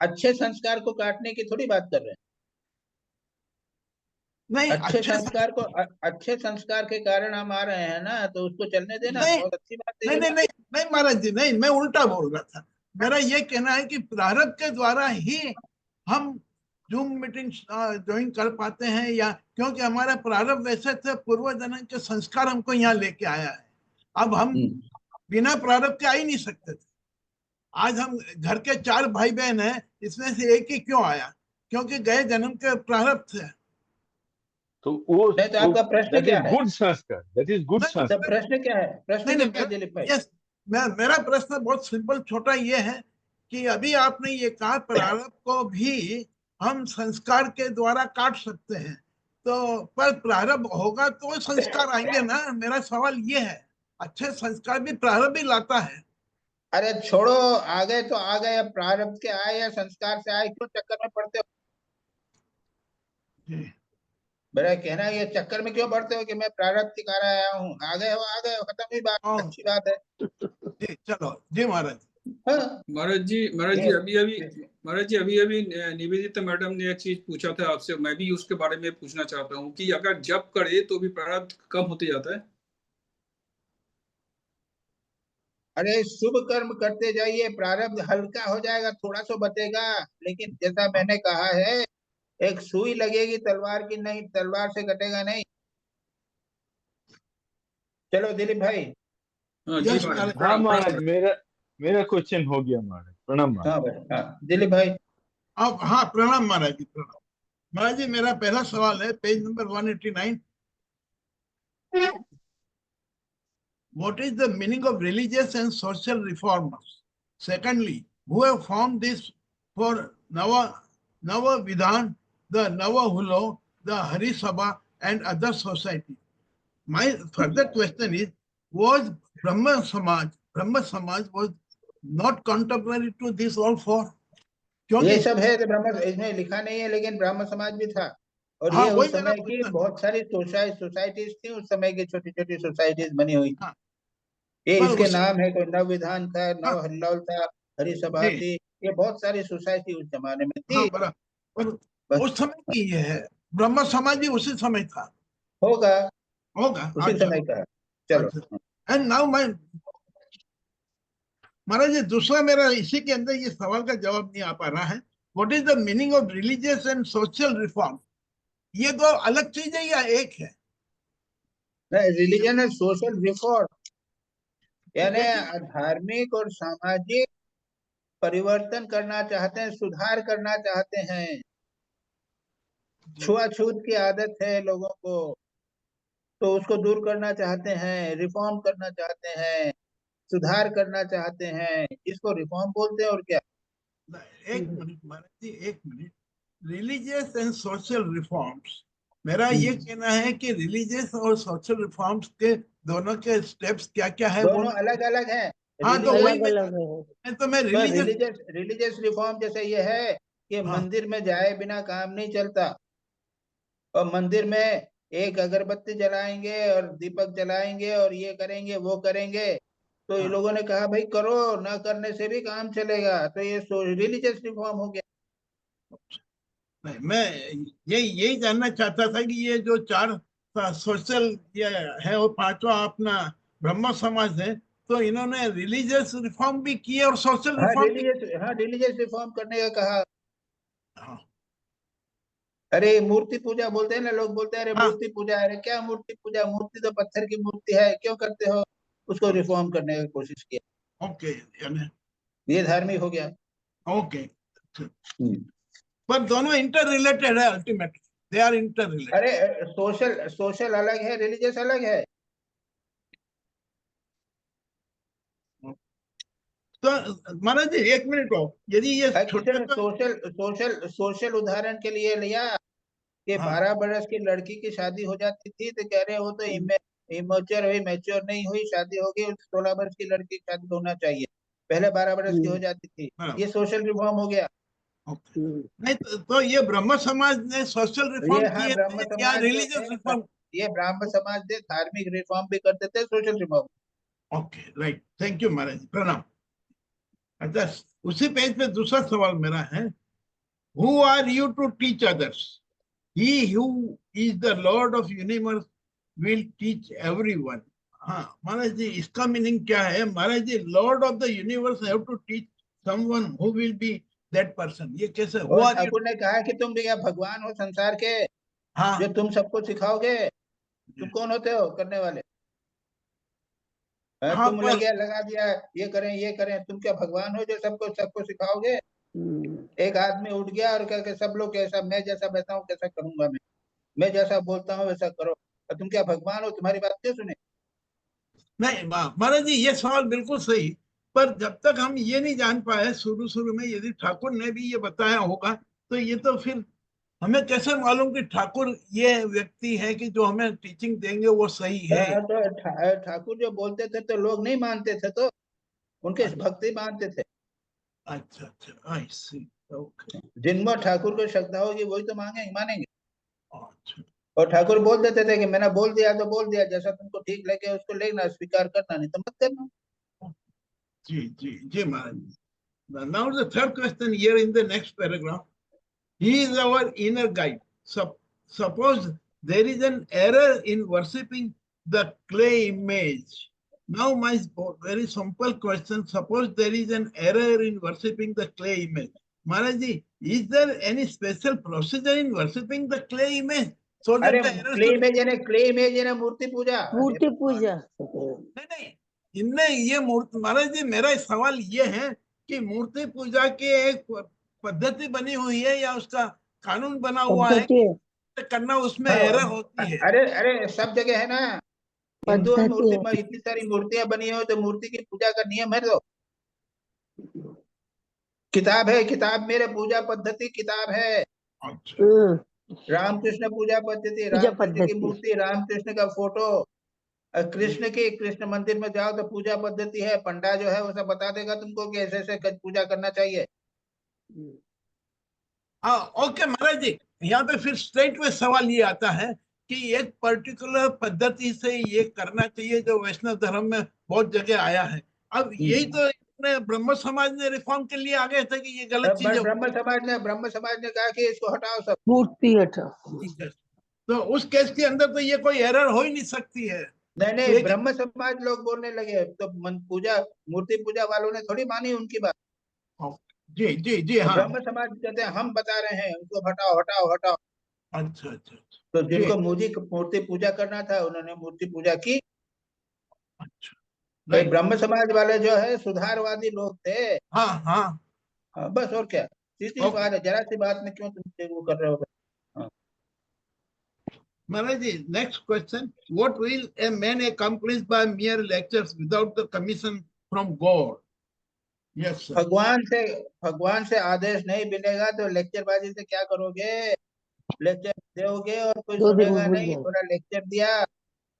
S1: अच्छे संस्कार को काटने की थोड़ी बात कर रहे हैं।
S3: नहीं
S1: अच्छे संस्कार के कारण हम आ रहे हैं ना, तो उसको चलने देना,
S3: नहीं
S1: बहुत अच्छी बात है
S3: नहीं
S1: ये
S3: नहीं
S1: बात।
S3: नहीं नहीं महाराज जी, नहीं, मैं उल्टा बोल रहा था। मेरा ये कहना है कि प्रारब्ध के द्वारा ही हम जूम मीटिंग ज्वाइन कर पाते हैं, या क्योंकि हमारा प्रारब्ध वैसे थे, पूर्व जन्म के संस्कार हमको यहाँ लेके आया है। अब हम बिना प्रारब्ध के आ ही नहीं सकते थे। आज हम घर के 4 भाई बहन हैं, इसमें से एक ही क्यों आया? क्योंकि गए जन्म के प्रारब्ध थे।
S2: तो वो
S1: नहीं, तो आपका प्रश्न
S2: दैट
S1: क्या
S2: इज
S1: है?
S2: गुड संस्कार, दैट इज गुड
S3: नहीं
S1: तो
S2: संस्कार।
S1: प्रश्न क्या है? प्रश्न
S3: नहीं
S1: क्या है दिलीप भाई?
S3: यस, मेरा प्रश्न बहुत सिंपल छोटा ये है कि अभी आपने ये कहा प्रारब्ध को भी हम संस्कार के द्वारा काट सकते हैं, तो पर प्रारब्ध होगा तो संस्कार आएंगे ना? मेरा सवाल ये है, अच्छे संस्कार भी प्रारब्ध ही लाता है।
S1: अरे छोड़ो, आ गए तो आ गए, अब प्रारब्ध के आए या संस्कार से आए, क्यों चक्कर में पड़ते हो? मेरा कहना है, ये चक्कर में क्यों पड़ते हो कि मैं प्रारब्ध के कारण आया हूँ? आ गए हो, खत्म हुई बात, अच्छी बात है।
S3: जी चलो जी महाराज।
S1: हाँ,
S5: महाराज जी
S1: ये
S5: अभी अभी निवेदिता मैडम ने एक चीज पूछा था आपसे, मैं भी उसके बारे में पूछना चाहता हूँ कि अगर जप करे तो भी प्रारब्ध कम होते जाता है?
S1: अरे शुभ कर्म करते जाइए, प्रारब्ध हल्का हो जाएगा, थोड़ा सा बचेगा। लेकिन जैसा मैंने कहा है, एक सुई लगेगी तलवार की, नहीं तलवार से कटेगा नहीं। चलो दिलीप भाई।
S5: हाँ जी
S3: यस
S5: महाराज,
S3: महाराज।
S2: हाँ
S5: प्रणाम
S2: महाराज,
S5: प्रणाम।
S2: मेरा क्वेश्चन हो गया महाराज, प्रणाम महाराज।
S1: हाँ भाई, हाँ दिलीप भाई।
S3: अब हाँ, प्रणाम महाराज जी, प्रणाम महाराज जी। मेरा पहला सवाल है page number 189। What is the meaning of religious and social reformers? Secondly, who have formed this for Nava Vidhan, the Nava Hulo, the Hari Sabha, and other societies? My further question is, was Brahma Samaj was not contemporary to this all four?
S1: ये सब है तो ब्रह्म, इसमें लिखा नहीं है, लेकिन ब्रह्म समाज भी था। और
S3: हाँ,
S1: ये
S3: वही
S1: उस
S3: मेरा
S1: समय की
S3: क्वेश्चन।
S1: बहुत सारी सोसाइटीज थी, उस समय की छोटी छोटी सोसाइटीज बनी हुई थी।
S3: हाँ,
S1: ये
S3: पर
S1: इसके
S3: उस
S1: नाम है, कोई नव विधान था,
S3: हाँ,
S1: नव हल्लौल था, हरि सभा
S3: जी
S1: थी। ये बहुत सारी सोसाइटी उस जमाने में
S3: हाँ,
S1: थी।
S3: बड़ा। पर
S1: बस
S3: उस समय की ये है, ब्रह्म समाज भी उसी समय था,
S1: होगा,
S3: होगा।
S1: उसी
S3: अच्छा
S1: समय का। चलो।
S3: अच्छा। एंड नाउ मैं महाराज जी, दूसरा मेरा इसी के अंदर ये सवाल का जवाब नहीं आ पा रहा है। What is the meaning of religious and social reform? ये दो अलग चीज है या एक है?
S1: रिलीजन एंड सोशल रिफॉर्म यानी
S3: एक ही बात।
S1: धार्मिक और सामाजिक परिवर्तन करना चाहते हैं, सुधार करना चाहते हैं। छुआछूत की आदत है लोगों को, तो उसको दूर करना चाहते हैं, रिफॉर्म करना चाहते हैं, सुधार करना चाहते हैं, इसको रिफॉर्म बोलते हैं। और क्या?
S3: एक मिनट महाराज जी, एक minute. Religious and social reforms, मेरा ये कहना है कि रिलीजियस और सोशल रिफॉर्म्स के दोनों के स्टेप्स क्या क्या है वो।
S1: दोनों अलग अलग हैं।
S3: हाँ, तो वही
S7: अलग अलग
S3: मैं
S7: है।
S3: रिलीजियस।
S1: रिलीजियस रिफॉर्म जैसे ये है कि
S3: हाँ
S1: मंदिर में जाए बिना काम नहीं चलता, और मंदिर में एक अगरबत्ती जलाएंगे और दीपक जलाएंगे और ये करेंगे वो करेंगे। तो ये
S3: हाँ।
S1: लोगों ने कहा भाई करो, ना करने से भी काम चलेगा, तो ये रिलीजियस रिफॉर्म हो गया।
S3: नहीं, मैं यही जानना चाहता था कि ये जो 4 सोशल ये है, वो पांचवा अपना ब्रह्म समाज है, तो इन्होंने रिलीजियस रिफॉर्म भी किए और सोशल रिफॉर्म भी।
S1: हाँ, रिलीजियस रिफॉर्म करने का कहा।
S3: हाँ,
S1: अरे मूर्ति पूजा बोलते हैं ना लोग, बोलते हैं अरे
S3: हाँ।
S1: मूर्ति पूजा, अरे क्या मूर्ति पूजा, मूर्ति तो पत्थर की मूर्ति है, क्यों करते हो? उसको रिफॉर्म करने की कोशिश किया,
S3: ओके, यानी
S1: ये धार्मिक हो गया।
S3: ओके, पर दोनों इंटर रिलेटेड है, ultimately they are inter related.
S1: अरे सोशल सोशल अलग है, रिलीजियस अलग है।
S3: तो महाराज जी एक मिनट हो, यदि ये छोटे
S1: किसी सोशल सोशल सोशल उदाहरण के लिए लिया कि
S3: हाँ।
S1: 12 बरस की लड़की की शादी हो जाती थी तो कह रहे हो तो इमेच्योर हुई, मैच्योर नहीं हुई, शादी हो गई, 16 बरस की लड़की की शादी होना चाहिए, पहले 12 बरस की हो जाती थी,
S3: हाँ।
S1: ये सोशल रिफॉर्म हो गया।
S3: नहीं तो ये ब्रह्म समाज ने सोशल रिफॉर्म
S1: ये हाँ
S3: किए
S1: ब्रह्म
S3: थे या
S1: समाज जो
S3: रिलीजियस
S1: थे,
S3: रिफॉर्म?
S1: ये ब्राह्मण समाज थे, धार्मिक रिफॉर्म भी करते थे, social reform.
S3: Okay, right, thank you Maharaj, प्रणाम। अच्छा, उसी पेज पे दूसरा सवाल मेरा है, who are you to teach others? He who is the lord of universe will teach everyone. हाँ महाराज जी, इसका मीनिंग क्या है? Maharaj ji, lord of the universe have to teach someone who will be that person, ये कैसे? हु
S1: और
S3: are you?
S1: Thakur ने कहा कि तुम भैया भगवान हो संसार के,
S3: हाँ,
S1: जो तुम सबको सिखाओगे, तुम कौन होते हो करने वाले?
S3: हाँ,
S1: तुम
S3: पर
S1: लगा दिया, ये करें ये करें, तुम क्या भगवान हो जो सबको सबको सिखाओगे? एक आदमी उठ गया और कह के सब लोग कैसा, मैं जैसा बैठा हूँ कैसा करूंगा, मैं जैसा बोलता हूँ वैसा करो, और तुम क्या भगवान हो, तुम्हारी बात क्यों सुने?
S3: नहीं महाराज जी, ये सवाल बिल्कुल सही, पर जब तक हम ये नहीं जान पाए शुरू शुरू में, यदि ठाकुर ने भी ये बताया होगा तो ये तो फिर हमें कैसे मालूम कि ठाकुर ये व्यक्ति है कि जो हमें टीचिंग देंगे वो सही है?
S1: तो ठाकुर जो बोलते थे तो लोग नहीं मानते थे, तो उनके भक्ति मानते थे।
S3: अच्छा अच्छा, आई सी, ओके,
S1: जिनमें ठाकुर को श्रद्धा होगी वही तो मानेंगे।
S3: अच्छा,
S1: और ठाकुर बोल देते थे कि मैंने बोल दिया तो बोल दिया, जैसा तुमको ठीक लगे उसको लेना, स्वीकार करना, नहीं तो मत करना।
S3: जी जी जी महाराज। Now the third question here in the next paragraph, he is our inner guide. Suppose there is an error in worshipping the clay image. Now my very simple question, suppose there is an error in worshipping the clay image. Maharaji, is there any special procedure in worshipping the clay image? So that
S1: अरे
S3: the error
S1: clay
S3: should...
S1: image यानी मूर्ति पूजा।
S7: मूर्ति पूजा।
S3: नहीं, इनमें ये मूर्ति, महाराज जी मेरा सवाल ये है कि मूर्ति पूजा की एक पद्धति बनी हुई है या उसका कानून बना हुआ है कि करना, उसमें एरर होती है?
S1: अरे अरे सब जगह है ना, हिंदू में
S7: पद्धति
S1: मूर्ति, इतनी सारी मूर्तियां बनी हो तो मूर्ति की पूजा का नियम है, तो किताब है, किताब मेरे पूजा पद्धति किताब है।
S3: अच्छा,
S1: रामकृष्ण पूजा पद्धति,
S7: पूजा
S1: रामकृष्ण की
S7: पद्धति।
S1: मूर्ति, रामकृष्ण का फोटो, कृष्ण मंदिर में जाओ तो पूजा पद्धति है, पंडा जो है वो सब बता देगा तुमको कि ऐसे ऐसे पूजा करना चाहिए।
S3: हाँ, ओके महाराज जी, यहाँ पे फिर स्ट्रेट में सवाल ये आता है कि एक पर्टिकुलर पद्धति से ये करना चाहिए जो वैष्णव धर्म में बहुत जगह आया है। अब यही तो ब्रह्म समाज ने रिफॉर्म के लिए आ गए थे कि ये गलत चीज है।
S1: ब्रह्म समाज ने कहा कि इसको हटाओ सब।
S7: मूर्ति हटा।
S3: तो उस केस के अंदर तो ये कोई एरर हो ही नहीं सकती है।
S1: नहीं,
S3: लेकिन
S1: ब्रह्म समाज लोग बोलने लगे तो पूजा, मूर्ति पूजा वालों ने थोड़ी मानी उनकी बात।
S3: जी जी जी, हाँ,
S1: ब्रह्म समाज कहते हैं हम बता रहे हैं उनको हटाओ हटाओ हटाओ।
S3: अच्छा अच्छा,
S1: तो जिनको मूर्ति पूजा करना था उन्होंने मूर्ति पूजा की।
S3: अच्छा,
S1: भाई ब्रह्म समाज वाले जो है सुधारवादी लोग थे।
S3: हाँ हाँ,
S1: हाँ, बस और क्या, सीधी सी बात है, जरा सी बात में क्यों तुम वो कर रहे हो?
S3: Maharaj ji next question, what will a man accomplish by mere lectures without the commission from God? Yes sir.
S1: भगवान से आदेश नहीं मिलेगा तो लेक्चरबाजी से क्या करोगे? लेक्चर दोगे और कोई
S7: 2 दिन
S1: सुनेगा
S7: भूल
S1: नहीं,
S7: जाए।
S1: थोड़ा लेक्चर दिया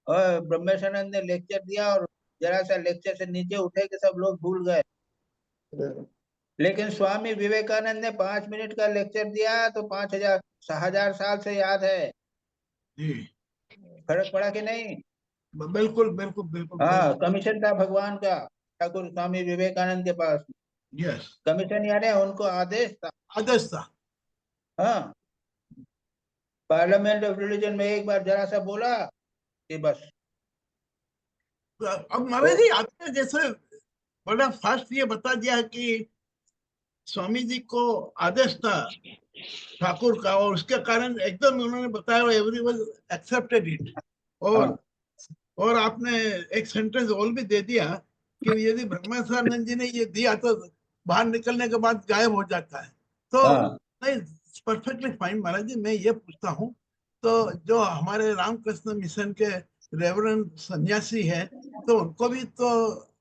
S1: और ब्रह्मेशानंद ने लेक्चर दिया और जरा सा लेक्चर से नीचे उठे कि सब लोग भूल गए। लेकिन स्वामी विवेकानंद ने 5 मिनट का लेक्चर दिया तो 5,000 साल से याद है।
S3: जी,
S1: फर्क पड़ा कि नहीं?
S3: बिल्कुल बिल्कुल बिल्कुल।
S1: हाँ, कमीशन था भगवान का ठाकुर स्वामी विवेकानंद के पास।
S3: यस,
S1: कमीशन यानी उनको आदेश था।
S3: आदेश था।
S1: हाँ, पार्लियामेंट ऑफ रिलीजन में एक बार जरा सा बोला कि बस।
S3: अब महाराज जी आपने जैसे बड़ा फास्ट ये बता दिया कि स्वामी जी को आदेश था, ठाकुर का, और उसके कारण एकदम उन्होंने बताया एवरीवन एक्सेप्टेड इट। और आपने एक सेंटेंस और भी दे दिया कि यदि ब्रह्मानंद जी ने ये दिया तो बाहर निकलने के बाद गायब हो जाता है। तो नहीं, परफेक्टली फाइन महाराज जी। मैं ये पूछता हूँ, तो जो हमारे रामकृष्ण मिशन के रेवरेंड सन्यासी है, तो उनको भी तो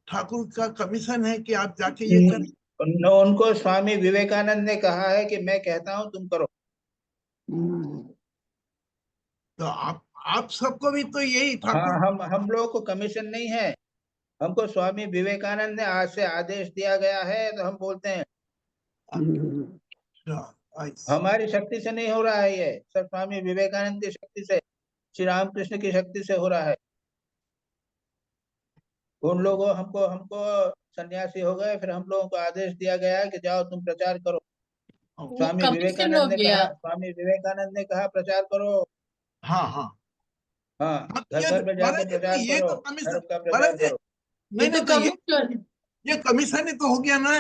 S3: ठाकुर का कमीशन है कि आप जाके ये करें?
S1: उनको स्वामी विवेकानंद ने कहा है कि मैं कहता हूँ तुम करो।
S3: तो आप सबको भी तो यही
S1: हाँ,
S3: ठाकुर।
S1: हम लोगों को कमीशन नहीं है, हमको स्वामी विवेकानंद ने आज से आदेश दिया गया है, तो हम बोलते हैं। हमारी शक्ति से नहीं हो रहा है, ये सब स्वामी विवेकानंद की शक्ति से, श्री रामकृष्ण की शक्ति से हो रहा है। उन लोगों हमको सन्यासी हो गए, फिर हम लोगों को आदेश दिया गया कि जाओ तुम प्रचार करो। स्वामी
S4: कमीशन हो गया।
S1: विवेकानंद ने कहा प्रचार करो।
S3: हाँ हाँ
S1: हाँ, घर
S3: ये
S1: घर में जाके
S3: महाराज जी,
S1: प्रचार
S3: ये
S1: करो,
S3: तो कमीशन,
S1: धर्म का प्रचार
S3: महाराज जी,
S1: करो।
S4: ये
S3: नहीं
S4: तो
S3: नहीं, तो
S4: कमीशन,
S3: ये कमीशन ही तो हो गया ना।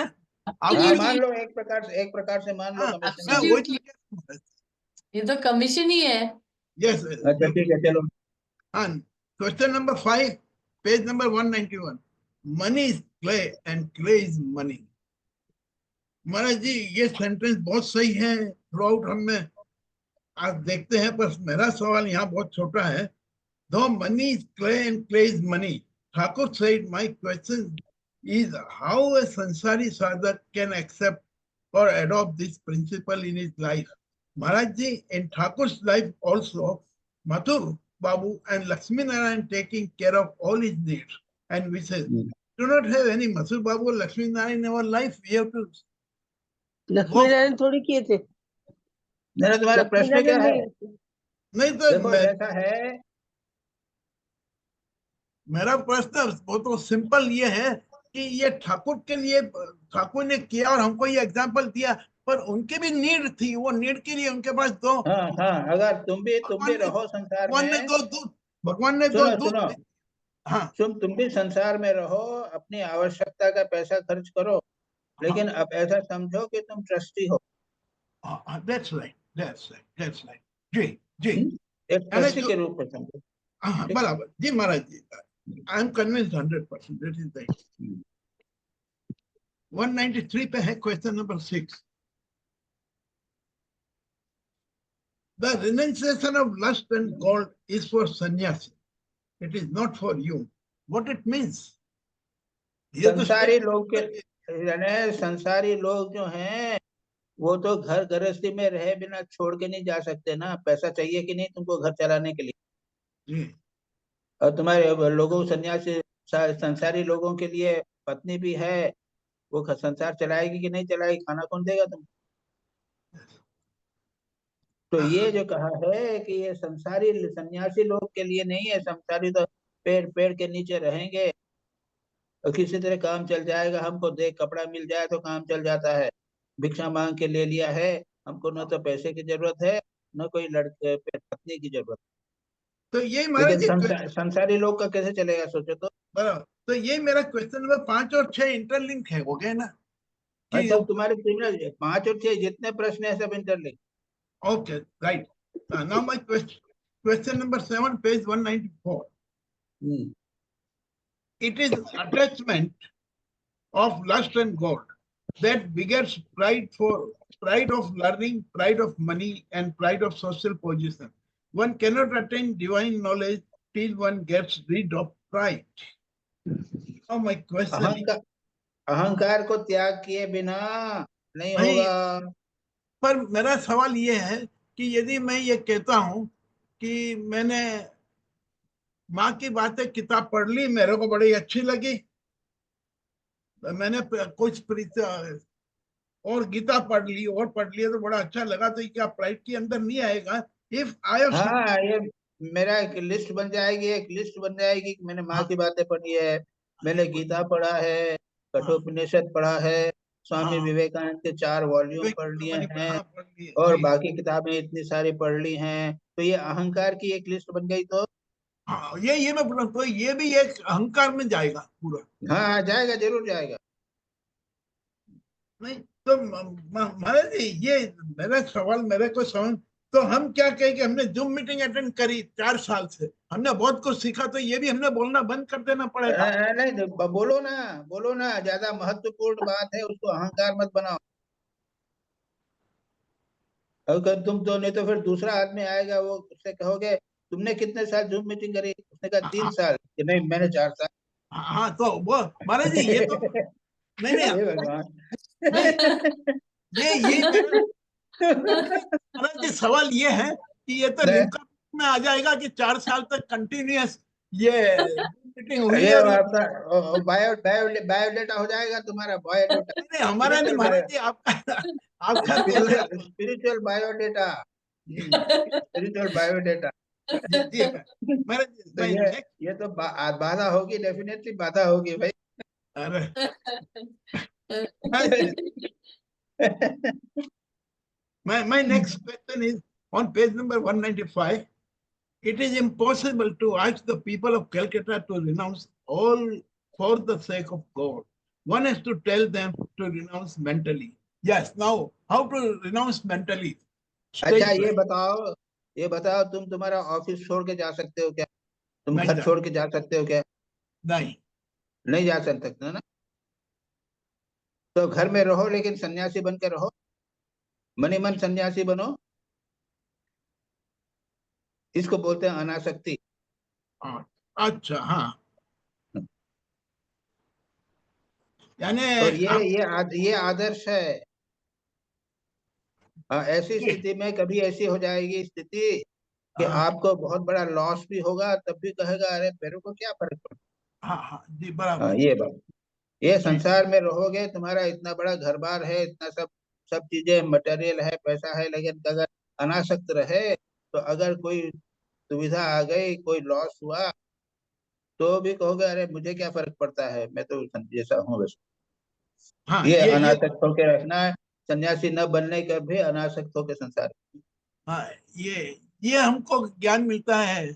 S3: आप
S1: हाँ,
S3: ये
S1: मान लो एक प्रकार से मान लो
S3: हाँ,
S1: कमीशन।
S3: मैं वही तो
S4: Absolutely.
S3: कह रहा हूँ।
S4: ये तो कमीशन ही है।
S3: यस,
S1: अच्छा ठीक है, चलो।
S3: हाँ, question number 5, page number 191। Money is clay and clay is money. Maharaj ji, ये सेंटेंस बहुत सही है, थ्रू आउट हमें आज देखते हैं, पर मेरा सवाल यहाँ बहुत छोटा है। Though money is clay and clay is money, Thakur said, my question is how a sansari sadhak can accept or adopt this principle in his life. Maharaj ji, in Thakur's life also, Mathur Babu and Lakshmi Narayan taking care of all his needs and wishes. Do not have any Mathur Babu or Lakshmi Narayan in our life. We have to
S7: Lakshmi Narayan थोड़ी किए थे।
S1: मेरा तुम्हारा
S7: लक्ष्मी
S1: प्रश्न क्या
S7: नारायण
S1: है?
S3: नहीं तो
S1: देखो ऐसा है,
S3: मेरा प्रश्न वो तो सिंपल ये है कि ये ठाकुर के लिए ठाकुर ने किया और हमको ये एग्जांपल दिया, पर उनके भी नीड थी, वो नीड के लिए उनके पास दो,
S1: हाँ, अगर तुम भी रहो संसार
S3: भगवान ने
S1: में,
S3: दो दूत, भगवान ने दो
S1: सुनो
S3: दूत। हाँ
S1: तुम भी संसार में रहो, अपनी आवश्यकता का पैसा खर्च करो, लेकिन अब ऐसा समझो कि तुम ट्रस्टी हो।
S3: That's right, that's right, that's right. जी जी,
S1: एक ट्रस्टी के रूप में समझो।
S3: हाँ बराबर जी Maharaj ji, I am convinced 100%, that is right. 193 पे है question number 6। The renunciation of lust and gold is for sannyasi. It is not for you. What it means?
S1: संसारी लोग संसारी लोग जो हैं, वो तो घर गृहस्थी में रहे बिना छोड़ के नहीं जा सकते ना। पैसा चाहिए कि नहीं तुमको घर चलाने के लिए? और तुम्हारे लोगों सन्यासी संसारी लोगों के लिए पत्नी भी है, वो संसार चलाएगी कि नहीं चलाएगी? खाना कौन देगा तुम? तो ये जो कहा है कि ये संसारी सन्यासी लोग के लिए नहीं है, संसारी तो पेड़ के नीचे रहेंगे और किसी तरह काम चल जाएगा, हमको देख कपड़ा मिल जाए तो काम चल जाता है। भिक्षा मांग के ले लिया है, हमको न तो पैसे की जरूरत है, न कोई लड़के पत्नी की जरूरत।
S3: तो ये महाराज
S1: लेकिन संसारी लोग का कैसे चलेगा, सोचो तो।
S3: बराबर, तो ये मेरा क्वेश्चन नंबर 5 और 6 इंटरलिंक है, हो गए ना? कि
S1: सब तुम्हारे 5 और 6 जितने प्रश्न है सब interlink.
S3: Okay right. Now my question number 7, page 194। It is attachment of lust and gold that begets pride of learning, pride of money, and pride of social position. One cannot attain divine knowledge till one gets rid of pride. Now my question is,
S1: अहंकार को त्याग किए बिना नहीं होगा।
S3: पर मेरा सवाल ये है कि यदि मैं ये कहता हूं कि मैंने माँ की बातें किताब पढ़ ली, मेरे को बड़ी अच्छी लगी, मैंने कुछ और गीता पढ़ ली और पढ़ लिया तो बड़ा अच्छा लगा, तो क्या प्राइड के अंदर नहीं आएगा? इफ आई हैव,
S1: हाँ, ये मेरा एक लिस्ट बन जाएगी कि मैंने माँ की बातें पढ़ी है, मैंने गीता पढ़ा है, कठोपनिषद पढ़ा है, स्वामी विवेकानंद के 4 वॉल्यूम पढ़ लिए हैं, और बाकी किताबें इतनी सारी पढ़ ली हैं, तो ये अहंकार की एक लिस्ट बन गई। तो
S3: ये मैं बोला, तो ये भी एक अहंकार में जाएगा पूरा?
S1: हाँ, जाएगा, जरूर जाएगा।
S3: नहीं तो महाराज जी ये मेरा सवाल, मेरे को समझ, तो हम क्या कहें कि हमने जूम मीटिंग अटेंड करी 4 साल से, हमने बहुत कुछ सीखा, तो ये भी हमने बोलना बंद कर देना पड़ेगा?
S1: नहीं बोलो ना, ज्यादा महत्वपूर्ण बात है, उसको अहंकार मत बनाओ। अगर तुम तो, नहीं तो फिर दूसरा आदमी आएगा, वो उससे कहोगे तुमने कितने साल जूम मीटिंग करी, उसने कहा 3 साल, कि नहीं मैंने 4 साल।
S3: हाँ, तो वो महाराज जी ये तो नहीं नहीं
S1: हे भगवान।
S3: ये मेरा महाराज जी सवाल ये है कि ये तो लिमका में आ जाएगा कि 4 साल तक कंटिन्यूअस ये मीटिंग हुई
S1: ये
S3: है, और ये
S1: आपका बायोडेटा हो जाएगा, तुम्हारा बायोडेटा,
S3: नहीं हमारा नहीं महाराज जी, आपका आपका दूसरा
S1: स्पिरिचुअल बायोडेटा, स्पिरिचुअल बायोडेटा।
S3: जी महाराज जी,
S1: तो
S3: मैं नेक्स्ट,
S1: ये तो बाधा होगी, डेफिनेटली बाधा होगी भाई।
S3: अरे महाराज जी, my next question is on page number 195. It is impossible to ask the people of Calcutta to renounce all for the sake of God. One has to tell them to renounce mentally. Yes, now how to renounce mentally?
S1: अच्छा ये बताओ तुम तुम्हारा office छोड़ के जा सकते हो क्या? तुम
S3: नहीं
S1: घर छोड़ के जा सकते हो क्या?
S3: नहीं,
S1: नहीं जा सकते ना। तो घर में रहो, लेकिन सन्यासी बन के रहो, मनी मन सन्यासी बनो, इसको बोलते हैं अनासक्ति।
S3: अच्छा, हाँ, यानी
S1: और
S3: आप
S1: ये आदर्श है। ऐसी स्थिति में कभी ऐसी हो जाएगी स्थिति कि
S3: हाँ
S1: आपको बहुत बड़ा लॉस भी होगा, तब भी कहेगा अरे मेरे को क्या फर्क पड़ता।
S3: हाँ हाँ जी, बराबर
S1: ये बात, ये
S3: जी,
S1: संसार में रहोगे, तुम्हारा इतना बड़ा घर बार है, इतना सब सब चीजें मटेरियल है, पैसा है, लेकिन अगर अनासक्त रहे, तो अगर कोई सुविधा आ गई, कोई लॉस हुआ, तो भी कहोगे अरे मुझे क्या फर्क पड़ता है, मैं तो जैसा हूँ बस।
S3: हाँ
S1: ये
S3: ये
S1: अनासक्त होके रखना है, सन्यासी न बनने का भी अनासक्त होके संसार।
S3: हाँ ये हमको ज्ञान मिलता है,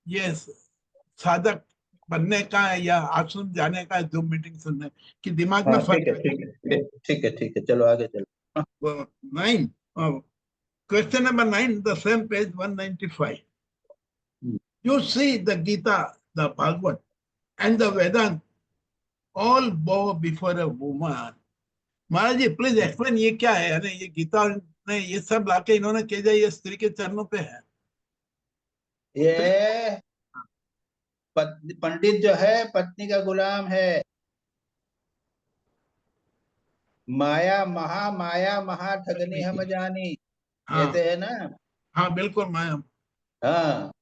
S3: ये साधक बनने का या आश्रम जाने का, जो मीटिंग सुनने की दिमाग में
S1: हाँ
S3: फर्क आ
S1: ठीक है, चलो आगे चलो।
S3: जाए। 9, question number 9, the same page 195. You see the Gita, the Bhagavad, and the Vedanta all bow before a woman. Maharaj ji please explain, ये क्या है? यानी ये गीता ने ये सब लाके इन्होंने कह दिया ये स्त्री के चरणों पे है?
S1: ये पंडित जो है पत्नी का गुलाम है। माया महा ठगनी हम जानी,
S3: हाँ
S1: कहते हैं ना।
S3: हाँ बिल्कुल, मैं
S1: हाँ,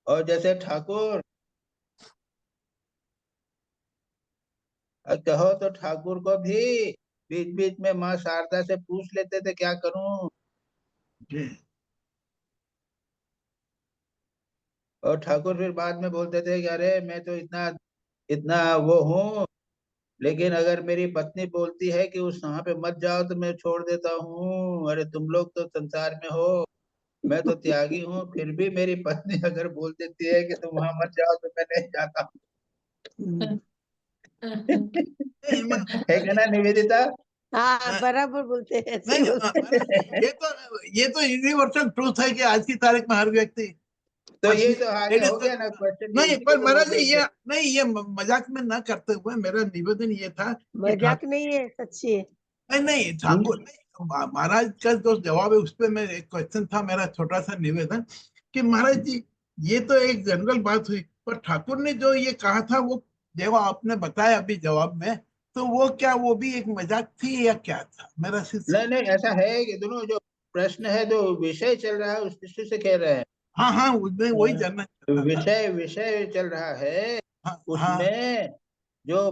S1: और जैसे ठाकुर, कहो तो ठाकुर को भी बीच बीच में माँ शारदा से पूछ लेते थे क्या करूं,
S3: जी,
S1: और ठाकुर फिर बाद में बोलते थे कि अरे मैं तो इतना इतना वो हूँ, लेकिन अगर मेरी पत्नी बोलती है कि उस वहां पे मत जाओ तो मैं छोड़ देता हूँ। अरे तुम लोग तो संसार में हो, मैं तो त्यागी हूँ, फिर भी मेरी पत्नी अगर बोल देती है कि तुम वहां मत जाओ तो मैं नहीं जाता हूँ। है क्या ना निवेदिता?
S7: हाँ बराबर बोलते हैं, ऐसे ही
S3: नहीं
S7: बोलते हैं।
S3: महाराज जी, ये तो यूनिवर्सल ट्रूथ है कि आज की तारीख में हर व्यक्ति
S1: तो ये
S3: पत्नी
S1: तो आगे
S3: लेडीज
S1: हो गया ना क्वेश्चन, ये
S3: नहीं,
S1: इसी को
S3: पर
S1: तो
S3: महाराज
S1: बोल
S3: जी
S1: रहे
S3: ये
S1: थे।
S3: नहीं, ये मजाक में ना करते हुए मेरा निवेदन ये था कि
S7: मजाक नहीं है, सच्ची है।
S3: नहीं ठाकुर नहीं, महाराज का जो जवाब है उस पर मैं, एक क्वेश्चन था मेरा, छोटा सा निवेदन कि महाराज जी ये तो एक जनरल बात हुई, पर ठाकुर ने जो ये कहा था वो जो आपने बताया अभी जवाब में, तो वो क्या वो भी एक मजाक थी या क्या था? मेरा सिर्फ
S1: नहीं ऐसा है कि दोनों जो प्रश्न है, जो विषय चल रहा है उस दृष्टि से कह रहे हैं।
S3: हाँ हाँ, उसमें वही जानना चाहता था।
S1: विषय चल रहा है,
S3: हाँ हाँ
S1: उसमें जो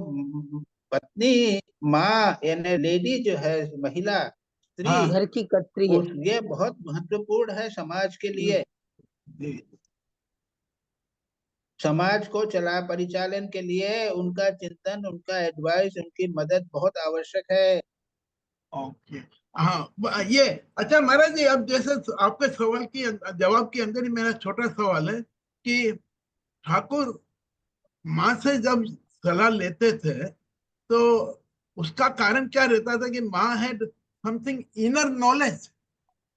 S1: पत्नी माँ यानी लेडी जो है, महिला स्त्री,
S3: हाँ
S7: घर की कत्री है।
S1: ये बहुत महत्वपूर्ण है समाज के लिए।
S3: जी,
S1: समाज को परिचालन के लिए उनका चिंतन, उनका एडवाइस, उनकी मदद बहुत आवश्यक है।
S3: ओके, हाँ ये अच्छा महाराज जी, अब जैसे आपके सवाल की जवाब के अंदर ही मेरा छोटा सवाल है कि ठाकुर माँ से जब सलाह लेते थे तो उसका कारण क्या रहता था कि माँ है something inner knowledge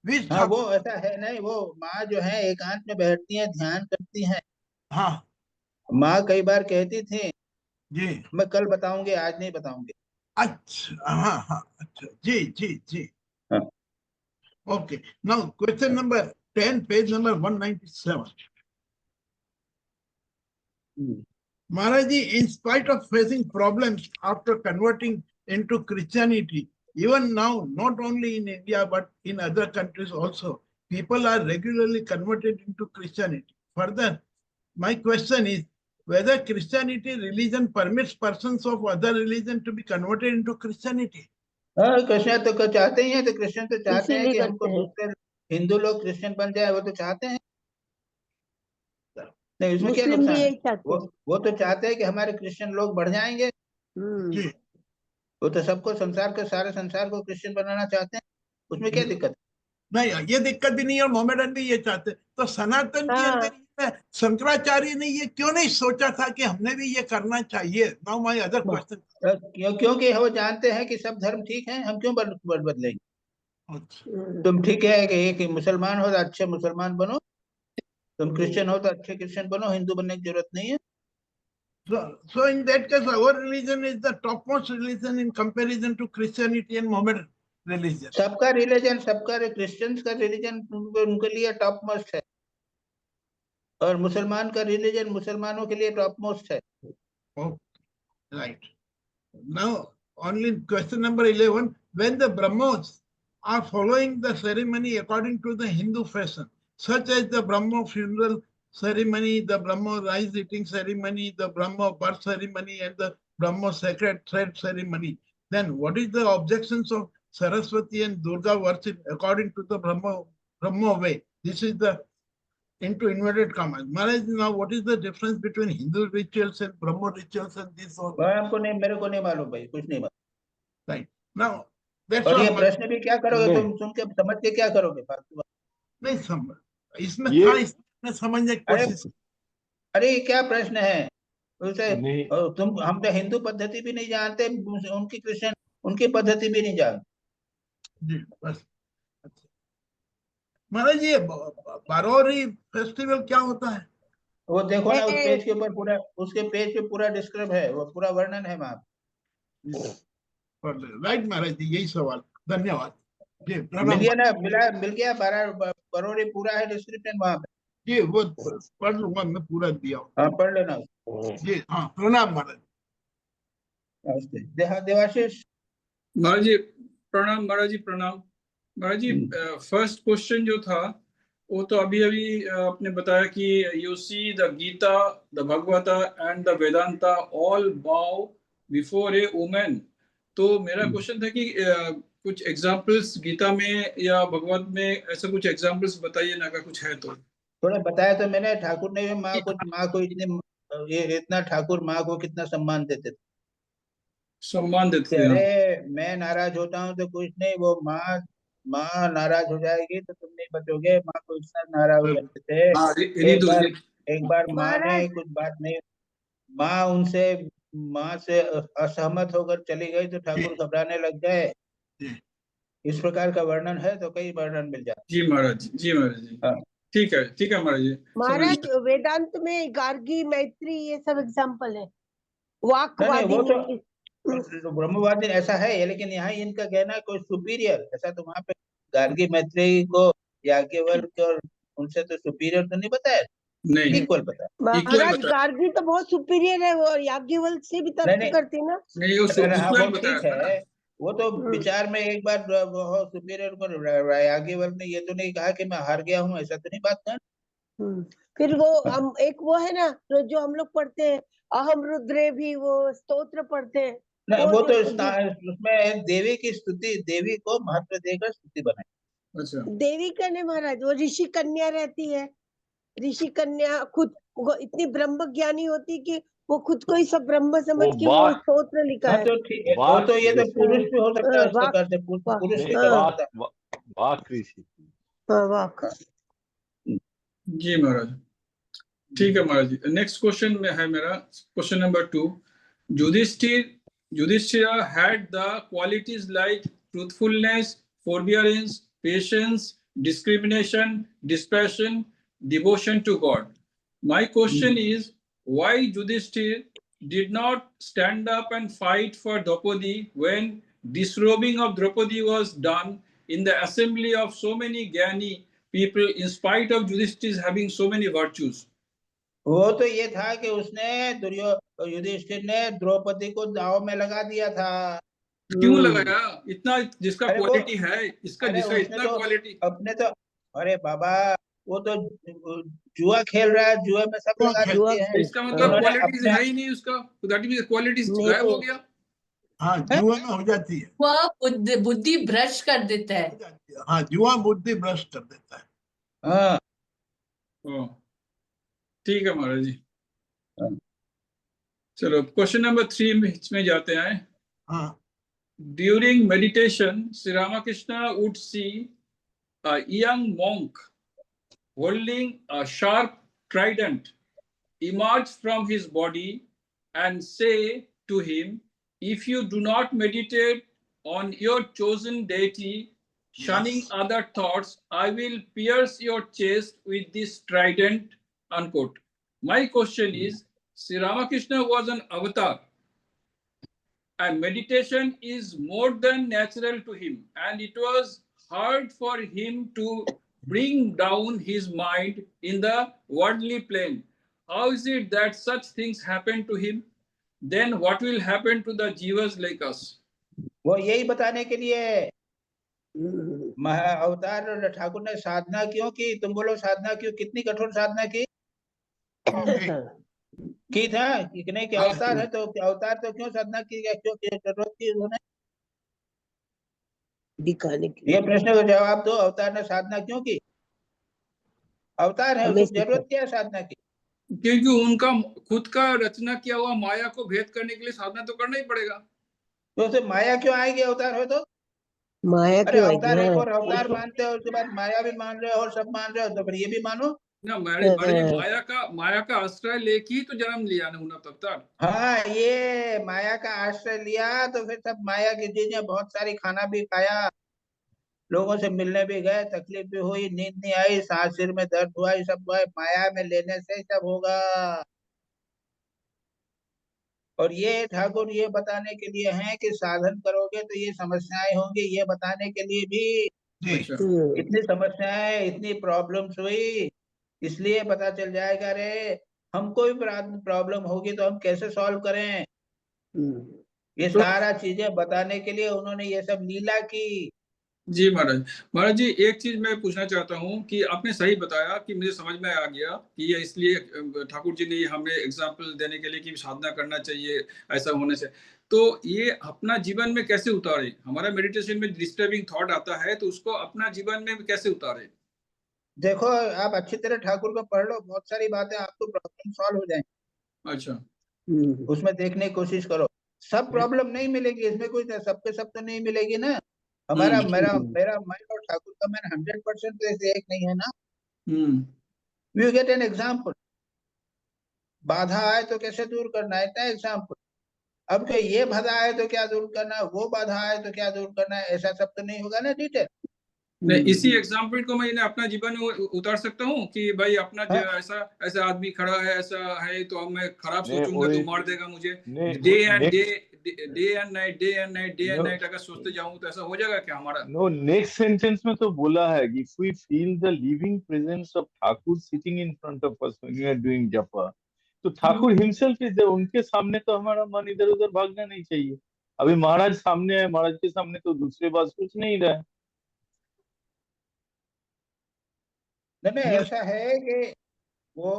S3: which
S1: हाँ वो ऐसा है नहीं, वो माँ जो है एकांत में बैठती है, ध्यान करती है।
S3: हाँ
S1: माँ कई बार कहती थी
S3: जी,
S1: मैं कल बताऊंगी, आज नहीं बताऊंगी।
S3: अच्छा, हाँ हाँ, अच्छा, जी जी जी,
S1: हाँ।
S3: okay. Now question number 10, page number 197. Maharaj ji, in spite of facing problems after converting into Christianity, even now, not only in India but in other countries also, people are regularly converted into Christianity. Further, my question is whether Christianity religion permits persons of other religion to be converted into Christianity.
S1: हाँ, कृष्ण तो चाहते ही हैं, तो कृष्ण तो चाहते हैं
S7: इसीलिए
S1: कि हमको
S7: करते हैं।
S1: दूसरे हिंदू लोग क्रिश्चियन बन जाए, वो तो चाहते हैं। नहीं, इसमें क्या
S7: मुस्लिम
S1: नुकसान
S7: भी
S1: है?
S7: यही चाहते हैं।
S1: वो तो चाहते हैं कि हमारे क्रिश्चियन लोग बढ़ जाएंगे।
S3: जी,
S1: वो तो सबको, संसार के सारे संसार को क्रिश्चियन बनाना चाहते हैं, उसमें क्या दिक्कत है?
S3: नहीं, ये दिक्कत भी नहीं है और मोहम्मदन भी ये चाहते। तो सनातन के
S7: हाँ।
S3: अंदर शंकराचार्य ने ये क्यों नहीं सोचा था कि हमने भी ये करना चाहिए? Now my other question.
S1: क्योंकि वो जानते हैं कि सब धर्म ठीक है, हम क्यों बदलेंगे?
S3: अच्छा,
S1: तुम ठीक है कि एक मुसलमान हो तो अच्छे मुसलमान बनो, तुम क्रिश्चियन हो तो अच्छे क्रिश्चियन बनो, हिंदू बनने की जरूरत नहीं है।
S3: so in that case our religion is the topmost religion in comparison to Christianity and Mohammedan religion.
S1: सबका रिलीजन, सबका क्रिश्चियंस का रिलीजन उनके लिए टॉप मोस्ट है, और मुसलमान का रिलीजन मुसलमानों के लिए टॉप मोस्ट है।
S3: Oh, right. Now, only question number 11. When the Brahmos are following the ceremony according to the Hindu fashion, such as the Brahmo funeral ceremony, the Brahmo rice eating ceremony, the Brahmo birth ceremony, and the Brahmo sacred thread ceremony, then what is the objections of Saraswati and Durga worship according to the Brahmo way? This is the into inverted commas. Maharaj, now what is the difference between Hindu rituals and Brahmo rituals and this all?
S1: हमको नहीं, मेरे को नहीं मालूम भाई, कुछ नहीं मालूम।
S3: Right. Now, that's
S1: और
S3: all.
S1: ये प्रश्न भी क्या करोगे
S2: नहीं।
S1: तुम? सुन के समझ के क्या करोगे? फालतू बात।
S3: नहीं समझ, इसमें
S2: ये-
S3: था, इसमें समझने की
S1: अरे
S3: कोशिश।
S1: अरे ये क्या प्रश्न है? उसे
S2: नहीं,
S1: तुम, हम तो हिंदू पद्धति भी नहीं जानते, उनकी क्रिश्चियन उनकी पद्धति भी नहीं जानते।
S3: जी बस। अच्छा महाराज, ये बारौरी फेस्टिवल क्या होता है?
S1: वो देखो ना, उस पेज के ऊपर पूरा, उसके पेज पे पूरा डिस्क्राइब है, वो पूरा वर्णन है वहां।
S3: राइट महाराज जी, यही सवाल। धन्यवाद जी,
S1: मिल
S3: प्रणाम।
S1: गया ना? मिल गया, 12 बरोरी पूरा है डिस्क्रिप्शन वहां पे।
S3: जी वो पढ़ लूंगा मैं, पूरा दिया।
S1: हाँ पढ़ लेना।
S3: जी हाँ, प्रणाम महाराज।
S1: देवाशीष।
S5: महाराज जी प्रणाम। महाराज जी प्रणाम। महाराज जी फर्स्ट क्वेश्चन जो था वो तो अभी आपने बताया कि you see the Gita, the Bhagavata and the Vedanta all bow before a woman. तो मेरा क्वेश्चन था कि कुछ एग्जांपल्स गीता में या भगवत में ऐसा कुछ एग्जांपल्स बताइए ना, अगर कुछ है तो।
S1: थोड़ा बताया तो मैंने, ठाकुर ने भी माँ को इतना ठाकुर माँ को कितना सम्मान देते थे।
S5: सम्मान देते थे।
S1: अरे मैं नाराज होता हूँ तो कुछ नहीं, वो माँ नाराज हो जाएगी तो तुम नहीं बचोगे। माँ को इतना नाराज हो जाते थे। एक बार माँ ने कुछ बात नहीं, माँ से असहमत होकर चली गई तो ठाकुर घबराने लग गए। इस प्रकार का वर्णन है, तो कई वर्णन मिल जाते।
S5: जी महाराज जी, जी महाराज जी।
S1: हाँ।
S5: ठीक है महाराज जी।
S7: महाराज वेदांत में गार्गी, मैत्री ये सब एग्जाम्पल है।
S1: नहीं,
S7: वाकवादी
S1: वो तो ब्रह्मवादी ऐसा है, लेकिन यहाँ इनका कहना है कोई सुपीरियर, ऐसा तो वहां पे गार्गी मैत्रेयी को याज्ञवल्क्य और उनसे तो सुपीरियर तो नहीं बताया,
S5: नहीं
S1: इक्वल बताया।
S7: महाराज गार्गी तो बहुत सुपीरियर है, वो याज्ञवल्क्य से भी तर्क करती है ना।
S5: नहीं वो
S1: ठीक है, वो तो विचार में एक बार बहुत सुपीरियर को याज्ञवल्क्य ने ये तो नहीं कहा कि मैं हार गया हूँ, ऐसा तो नहीं बात कर।
S7: फिर वो हम एक वो है ना जो हम लोग पढ़ते हैं, अहम रुद्रे भी वो स्तोत्र पढ़ते हैं।
S1: नहीं, वो तो उसमें देवी की स्तुति, देवी को महत्व देकर स्तुति बनाई।
S5: अच्छा,
S7: देवी का नहीं महाराज, वो ऋषि कन्या रहती है। ऋषि कन्या खुद इतनी ब्रह्म ज्ञानी होती कि वो खुद को ही सब ब्रह्म समझ के वो स्तोत्र लिखा है।
S1: तो ठीक है, वो तो ये तो पुरुष भी हो सकता है, इस प्रकार से पुरुष भी कर सकता है।
S2: वाक ऋषि।
S7: वाक।
S5: जी महाराज, ठीक है महाराज जी। नेक्स्ट क्वेश्चन में है मेरा, question number 2। Yudhishthira had the qualities like truthfulness, forbearance, patience, discrimination, dispassion, devotion to God. My question is, why Yudhishthir did not stand up and fight for Draupadi when disrobing of Draupadi was done in the assembly of so many Gyani people, in spite of Yudhishthir having so many virtues?
S1: वो तो ये था कि उसने युधिष्ठिर ने द्रौपदी को दाव में लगा दिया था।
S5: क्यों लगाया? इतना जिसका
S1: अरे
S5: क्वालिटी है, इसका जिसका
S1: उसने
S5: इतना
S1: तो
S5: क्वालिटी,
S1: अपने तो, अरे बाबा वो तो जुआ खेल रहा है, जुए में सब लगा देते हैं।
S5: इसका मतलब
S1: उन्होंने
S5: क्वालिटीज है ही नहीं उसका, दैट मींस क्वालिटीज गायब हो गया।
S3: हाँ, जुआ में हो जाती है,
S4: वह बुद्धि भ्रष्ट कर देता है।
S3: हाँ, जुआ बुद्धि भ्रष्ट कर देता है।
S1: हाँ,
S5: ठीक है महाराज जी।
S1: हाँ।
S5: चलो क्वेश्चन नंबर 3 में जाते हैं।
S3: हाँ,
S5: during meditation Shri Ramakrishna would see a young monk holding a sharp trident emerge from his body and say to him, if you do not meditate on your chosen deity, shunning other thoughts, I will pierce your chest with this trident, unquote. My question is, Sri Ramakrishna was an avatar, and meditation is more than natural to him, and it was hard for him to bring down his mind in the worldly plane. How is it that such things happen to him? Then what will happen to the jivas like us?
S1: वो यही बताने के लिए अवतार ठाकुर ने साधना क्यों की? तुम बोलो साधना क्यों? कितनी कठोर साधना की था कि नहीं? कि अवतार है तो अवतार तो क्यों साधना की, क्यों जरूरत की उन्होंने दिखाने की? ये प्रश्न का जवाब दो, अवतार ने साधना क्यों की? अवतार है, उसकी जरूरत क्या है साधना की?
S5: क्योंकि उनका खुद का रचना किया हुआ माया को भेद करने के लिए साधना तो करना ही पड़ेगा।
S1: तो उसे माया क्यों आएगी अवतार हो तो?
S7: माया
S1: अरे
S7: क्यों
S1: अवतार
S7: आएगी?
S1: एक और अवतार मानते हो, उसके बाद माया भी मान रहे हो और सब मान रहे हो, तो फिर ये भी मानो
S5: ना। माया का आश्रय लेके ही तो जन्म लिया ना उन्होंने तब तक।
S1: हाँ, ये माया का आश्रय लिया तो फिर सब माया की चीजें, बहुत सारी खाना भी खाया, लोगों से मिलने भी गए, तकलीफ भी हुई, नींद नहीं आई, सांस सिर में दर्द हुआ, ये सब हुआ, माया में लेने से सब होगा। और ये ठाकुर ये बताने के लिए हैं कि साधन करोगे तो ये समस्याएं होंगी, ये बताने के लिए भी इतनी समस्याएं, इतनी प्रॉब्लम्स हुई, इसलिए पता चल जाएगा रे हमको भी प्रॉब्लम होगी तो हम कैसे सॉल्व करें। ये सारा चीजें बताने के लिए उन्होंने ये सब लीला की।
S5: जी महाराज जी, एक चीज मैं पूछना चाहता हूँ कि आपने सही बताया कि मुझे समझ में आ गया कि ये इसलिए ठाकुर जी ने हमें एग्जाम्पल देने के लिए कि साधना करना चाहिए ऐसा होने से। तो ये अपना जीवन में कैसे उतारे? हमारा मेडिटेशन में डिस्टर्बिंग थॉट आता है तो उसको अपना जीवन में कैसे उतारे?
S1: देखो, आप अच्छी तरह ठाकुर को पढ़ लो, बहुत सारी बातें आपको प्रॉब्लम सॉल्व हो जाएंगी।
S5: अच्छा,
S1: उसमें देखने की कोशिश करो, सब प्रॉब्लम नहीं मिलेगी इसमें, कोई सबके सब तो नहीं मिलेगी ना। हमारा मेरा माइंड और ठाकुर का मैंने 100% तो ऐसे एक नहीं है ना। यू गेट एन एग्जाम्पल, बाधा आए तो कैसे दूर करना है, इतना एग्जाम्पल। अब क्या ये बाधा आए तो क्या दूर करना है, वो बाधा आए तो क्या दूर करना है, ऐसा सब तो नहीं होगा ना डिटेल।
S5: नहीं, इसी एग्जाम्पल को मैं अपना जीवन में उतार सकता हूँ कि भाई अपना ऐसा आदमी खड़ा है, ऐसा है तो मैं खराब सोचूंगा तो मार देगा मुझे। डे एंड नाइट अगर सोचते जाऊं तो ऐसा हो जाएगा क्या हमारा?
S2: नो, नेक्स्ट सेंटेंस में तो बोला है कि if we feel the living presence of Thakur sitting in front of us when we are doing japa, तो ठाकुर हिमसेल्फ इज देयर, उनके सामने तो हमारा मन इधर उधर भागना नहीं चाहिए। अभी महाराज सामने है, महाराज के सामने तो दूसरे बात कुछ नहीं रहा है।
S1: नहीं, ऐसा है कि वो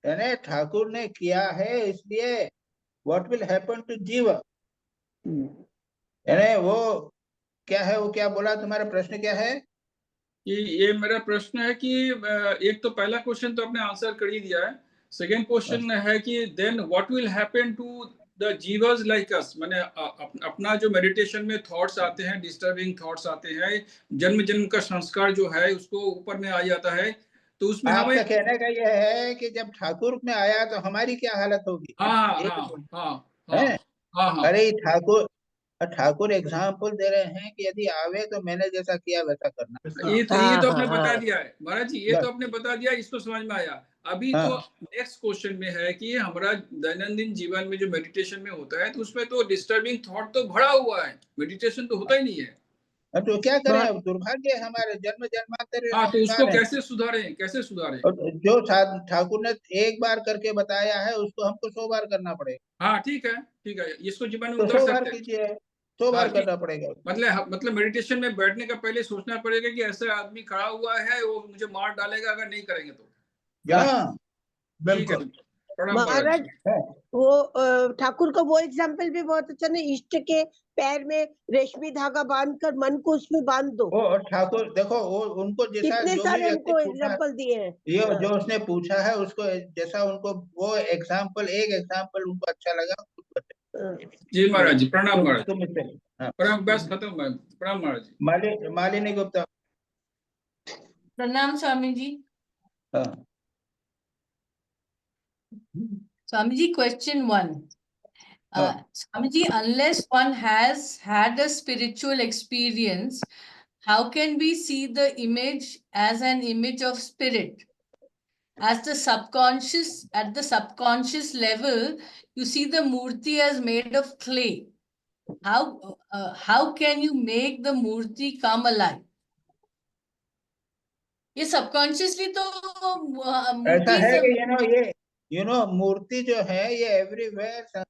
S1: यानी ठाकुर ने किया है, इसलिए व्हाट विल हैपन टू जीव, यानी वो क्या है, वो क्या बोला, तुम्हारा प्रश्न क्या है?
S5: कि ये मेरा प्रश्न है कि एक तो पहला क्वेश्चन तो आपने आंसर कर ही दिया है। सेकेंड क्वेश्चन है कि then what will happen to the जीवर्स लाइक अस, माने अपना जो मेडिटेशन में थॉट्स आते हैं, डिस्टर्बिंग थॉट्स आते हैं, जन्म जन्म का संस्कार जो है उसको ऊपर में आ जाता है, तो उसमें
S1: आपका
S5: हमें
S1: कहने का यह है कि जब ठाकुर में आया तो हमारी क्या हालत होगी?
S5: हाँ।
S1: अरे ठाकुर ठाकुर एग्जाम्पल दे रहे हैं कि यदि आवे तो मैंने जैसा किया वैसा करना।
S5: ये तो आपने बता दिया है महाराज जी, ये
S1: बस।
S5: तो आपने बता दिया, इसको समझ में आया। अभी तो नेक्स्ट क्वेश्चन में है कि हमारा दैनंदिन जीवन में जो मेडिटेशन में होता है तो उसमें तो डिस्टर्बिंग थॉट तो भरा हुआ है, मेडिटेशन तो होता ही नहीं है।
S1: तो क्या करें, अब दुर्भाग्य है हमारे, जन्म जन्मांतर
S5: हाँ, तो उसको
S1: है।
S5: कैसे सुधारें, कैसे सुधारें?
S1: और जो ठाकुर ने एक बार करके बताया है उसको हमको 100 बार करना पड़ेगा।
S5: हाँ ठीक है, ठीक है, इसको जीवन में
S1: तो
S5: उतर
S1: 100 बार
S5: सकते हैं।
S1: कीजिए, 100 बार
S5: हाँ,
S1: करना पड़ेगा।
S5: मतलब मेडिटेशन में बैठने का पहले सोचना पड़ेगा कि ऐसा आदमी खड़ा हुआ है, वो मुझे मार डालेगा अगर नहीं करेंगे तो।
S1: हाँ
S5: ठीक है,
S3: बिल्कुल।
S5: प्रणाम
S7: महाराज
S5: महाराज।
S7: वो ठाकुर का वो एग्जाम्पल भी बहुत अच्छा ना, इष्ट के पैर में रेशमी धागा बांधकर मन को उसमें बांध दो।
S1: वो ठाकुर देखो, वो उनको जैसा
S7: कितने
S1: जो भी
S7: सारे
S1: व्यक्ति
S7: हमको
S1: पूछा,
S7: एग्जाम्पल दिए हैं।
S1: ये
S7: हाँ।
S1: जो उसने पूछा है उसको जैसा उनको वो एग्जाम्पल, एक एग्जाम्पल उनको अच्छा लगा।
S5: जी महाराज जी, प्रणाम महाराज।
S1: तुम इससे
S5: प्रणाम, बस खत्म, प्रणाम महाराज जी।
S1: मालिनी गुप्ता।
S4: प्रणाम स्वामी जी।
S1: हाँ
S4: Swamiji, question 1. Swamiji, unless one has had a spiritual experience, how can we see the image as an image of spirit? At the subconscious level, you see the murti as made of clay. How can you make the murti come alive? ये subconsciously तो
S1: ऐसा
S4: मूर्ति
S1: है
S4: सब
S1: कि मूर्ति जो है ये everywhere,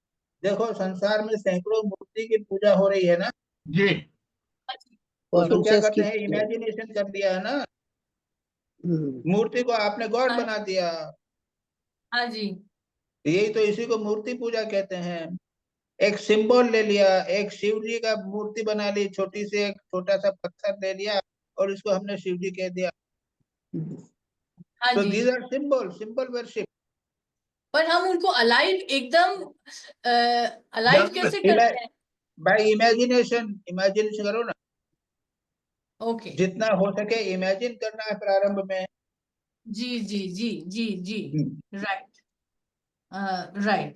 S1: देखो संसार में सैकड़ों मूर्ति की पूजा हो रही है ना
S3: जी।
S1: उसको क्या करते हैं, इमेजिनेशन कर दिया है ना, मूर्ति को आपने गॉड बना दिया।
S4: हाँ जी,
S1: यही तो इसी को मूर्ति पूजा कहते हैं। एक सिंबल ले लिया, एक शिव जी का मूर्ति बना ली, छोटी सी एक छोटा सा पत्थर ले लिया और इसको हमने शिव जी कह दिया।
S4: हाँ
S1: तो
S4: जी,
S1: दीज आर सिंबल वर्शिप।
S4: पर हम उनको अलाइव एकदम अलाइव कैसे करते हैं?
S1: बाय इमेजिनेशन करो ना,
S4: ओके,
S1: जितना हो सके इमेजिन करना है प्रारंभ में।
S4: जी जी जी जी जी, राइट राइट।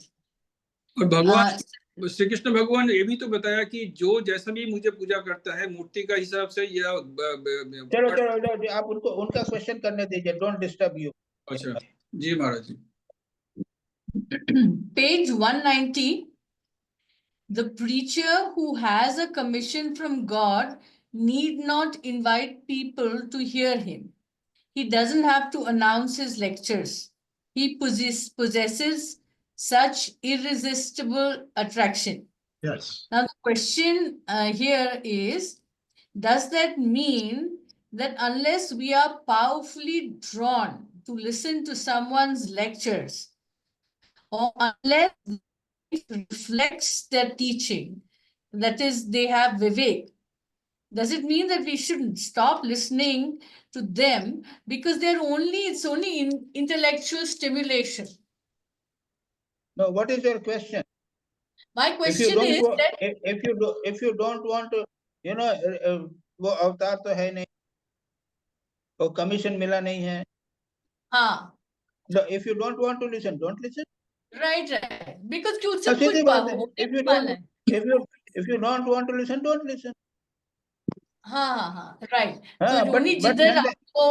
S5: और भगवान श्री कृष्ण भगवान ने ये भी तो बताया कि जो जैसा भी मुझे पूजा करता है मूर्ति का हिसाब से या
S1: चलो आप उनको उनका क्वेश्चन करने दीजिए, डोंट डिस्टर्ब यू।
S5: अच्छा जी महाराज जी।
S4: Page 190. The preacher who has a commission from God need not invite people to hear him. He doesn't have to announce his lectures. He possesses such irresistible attraction.
S3: Yes.
S4: Now the question here is, does that mean that unless we are powerfully drawn to listen to someone's lectures, or unless it reflects their teaching, that is, they have vivek, does it mean that we shouldn't stop listening to them because it's only intellectual stimulation?
S1: No, what is your question?
S4: My question is that
S1: if you don't want to, वो अवतार तो है नहीं, वो commission मिला नहीं है।
S4: हाँ,
S1: if you don't want to listen, don't listen.
S4: right, because क्यों सब
S1: सीधी
S4: कुछ
S1: बात है,
S4: होने वाला है।
S1: if you don't want to listen, don't listen.
S4: हाँ, right.
S1: हाँ,
S4: तो
S1: but
S4: जिधर आपको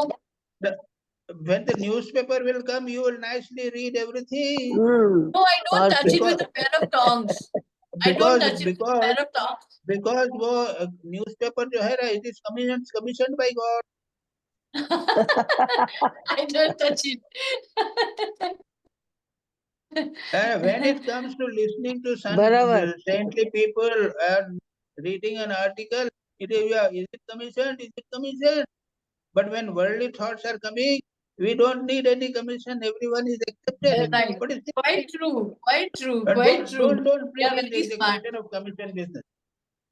S1: when the newspaper will come, you will nicely read everything.
S4: No, I don't touch it with a pair of tongs. I don't touch it with a pair of tongs.
S1: Because वो newspaper जो है ना, it is commissioned by God.
S4: I don't touch it.
S1: When it comes to listening to some saintly people and reading an article, is it commissioned? Is it commissioned? But when worldly thoughts are coming, we don't need any commission. Everyone is accepted.
S4: Right.
S1: What is it?
S4: Quite true.
S1: Don't
S4: You
S1: put
S4: are
S1: in
S4: very
S1: the
S4: smart.
S1: question of commission business.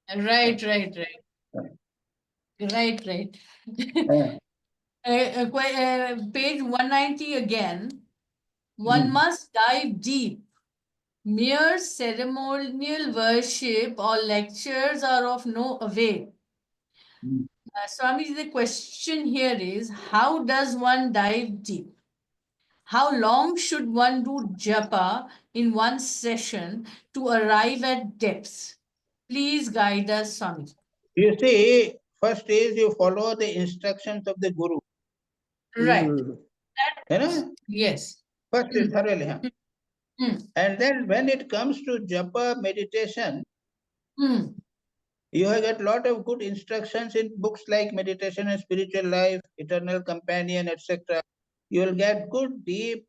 S4: Right. Page 190 again. One must dive deep. Mere ceremonial worship or lectures are of no avail. Swami, the question here is, how does one dive deep? How long should one do japa in one session to arrive at depths? Please guide us, Swamiji.
S1: You see, first is you follow the instructions of the Guru.
S4: Right.
S1: You know?
S4: Yes.
S1: First is thoroughly.
S4: Mm.
S1: And then when it comes to japa meditation,
S4: Mm.
S1: you have got a lot of good instructions in books like Meditation and Spiritual Life, Eternal Companion, etc. You will get good, deep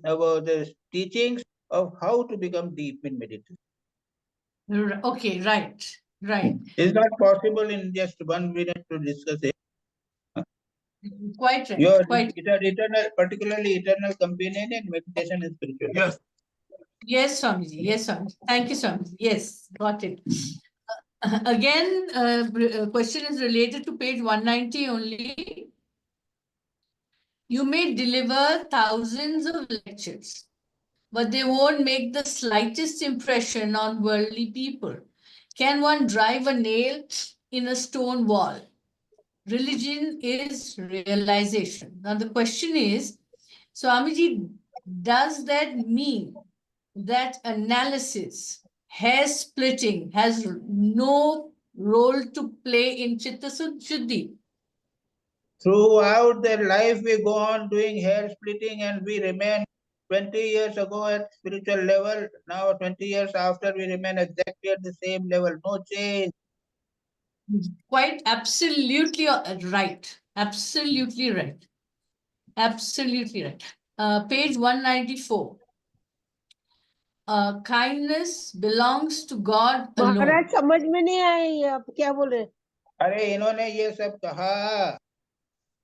S1: about the teachings of how to become deep in meditation.
S4: Okay, right, right.
S1: It's not possible in just 1 minute to discuss it.
S4: Quite right.
S1: Your
S4: Quite.
S1: eternal, particularly Eternal Companion and Meditation and Spiritual Life.
S4: Yes, Swamiji. Yes, Swamiji. Thank you, Swamiji. Yes, got it. Again, question is related to page 190 only. You may deliver thousands of lectures, but they won't make the slightest impression on worldly people. Can one drive a nail in a stone wall? Religion is realization. Now the question is, Swamiji, does that mean that analysis, hair splitting, has no role to play in Chitta Shuddhi?
S1: Throughout their life, we go on doing hair splitting and we remain 20 years ago at spiritual level. Now 20 years after, we remain exactly at the same level. No change.
S4: Quite absolutely right. Absolutely right. Absolutely right. Page 194. Kindness belongs to God alone.
S7: महाराज समझ में नहीं आया ये आप क्या बोल रहे?
S1: अरे इन्होंने ये सब कहा,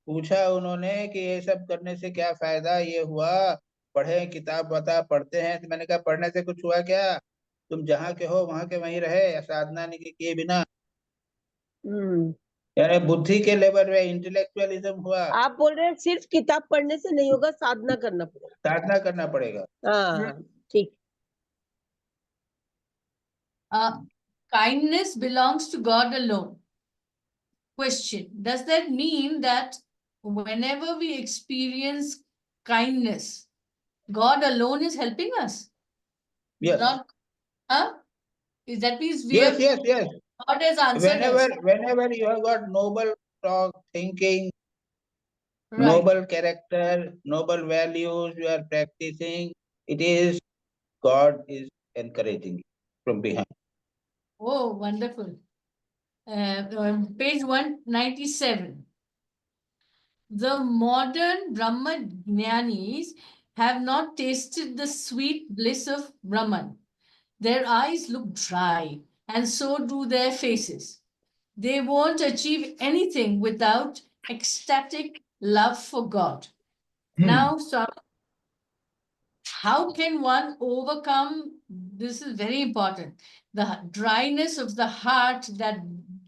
S1: पूछा उन्होंने कि ये सब करने से क्या फायदा, ये हुआ, पढ़े किताब बता पढ़ते हैं, तो मैंने कहा पढ़ने से कुछ हुआ क्या? तुम जहाँ के हो वहां के वहीं रहे, साधना नहीं किए बिना। यानी बुद्धि के लेवल में इंटेलेक्चुअलिज्म हुआ।
S7: आप बोल रहे हैं सिर्फ किताब पढ़ने से नहीं होगा, साधना करना पड़ेगा।
S1: साधना करना पड़ेगा।
S7: हाँ ठीक।
S4: Kindness belongs to God alone. Question: does that mean that whenever we experience kindness, God alone is helping us?
S1: Yes.
S4: Not, that means we
S1: yes,
S4: have,
S1: yes, yes.
S4: God has answered us.
S1: Whenever you have got noble talk, thinking,
S4: Right.
S1: noble character, noble values you are practicing, it is God is encouraging you from behind.
S4: Oh, wonderful. Page 197. The modern Brahma Jnanis have not tasted the sweet bliss of Brahman. Their eyes look dry, and so do their faces. They won't achieve anything without ecstatic love for God. Now, so how can one overcome, this is very important, the dryness of the heart that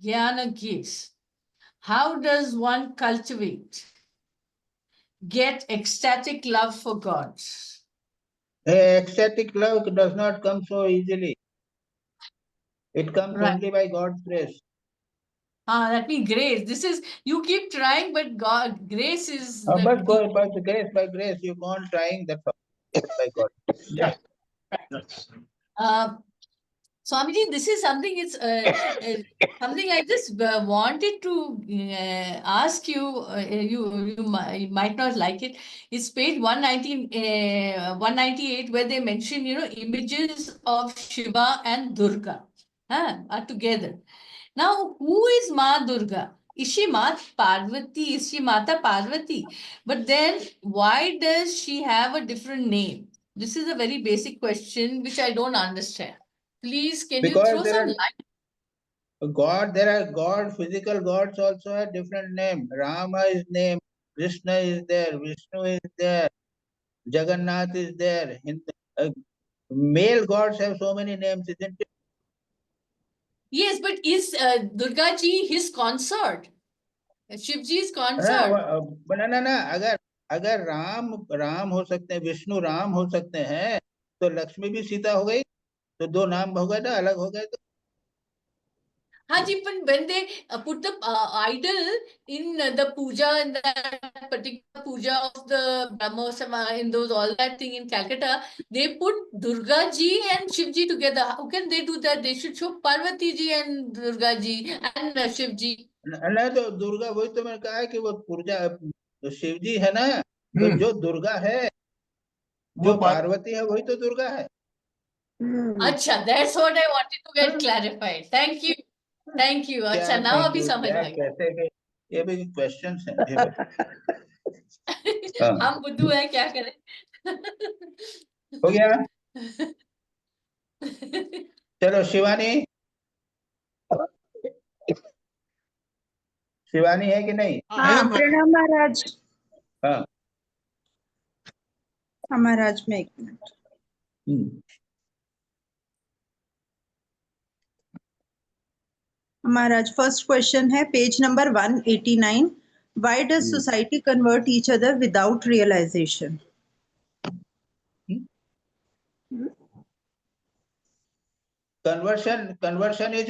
S4: jnana gives? How does one cultivate, get ecstatic love for God?
S1: Ecstatic love does not come so easily. It comes
S4: Right.
S1: only by God's grace.
S4: That means grace. This is, you keep trying, but God, grace is.
S1: But by grace, you go on trying, that's all. By God.
S3: Yeah.
S4: Swamiji, this is something, it's something I just wanted to ask you, you might not like it. It's page 198, where they mention, images of Shiva and Durga are together. Now, who is Ma Durga? Is she Mata Parvati? Is she Mata Parvati? But then, why does she have a different name? This is a very basic question which I don't understand. Please, can you throw some light?
S1: God, there are God, physical gods also have different name. Rama is name, Krishna is there, Vishnu is there, Jagannath is there. Male gods have so many names, isn't it?
S4: Yes, but is Durga ji his consort? Shiv ji's consort?
S1: ना, अगर राम हो सकते हैं, विष्णु राम हो सकते हैं, तो लक्ष्मी भी सीता हो गई, तो दो नाम हो गए ना, अलग हो गए तो।
S4: Haji, but when they put the idol in the puja, in that particular puja of the Brahmosama, in those all that thing in Calcutta, they put Durga ji and Shiv ji together. How can they do that? They should show Parvati ji and Durga ji and Shiv ji.
S1: नहीं तो दुर्गा, वही तो मैंने कहा है कि वो पूजा शिव जी है ना, तो जो दुर्गा है, जो पार्वती है, वही तो दुर्गा है।
S4: अच्छा, that's what I wanted to get clarified. Thank you. Thank you. अच्छा, now अभी समझ आ गया।
S1: कैसे के ये भी क्वेश्चंस हैं।
S4: हम बुद्धू हैं, क्या करें।
S1: हो गया। चलो शिवानी, शिवानी है कि नहीं?
S8: हाँ, प्रणाम महाराज।
S1: हाँ
S8: महाराज में 1 मिनट। महाराज, फर्स्ट क्वेश्चन है page number 189। Why does society convert each other without realization?
S1: Conversion is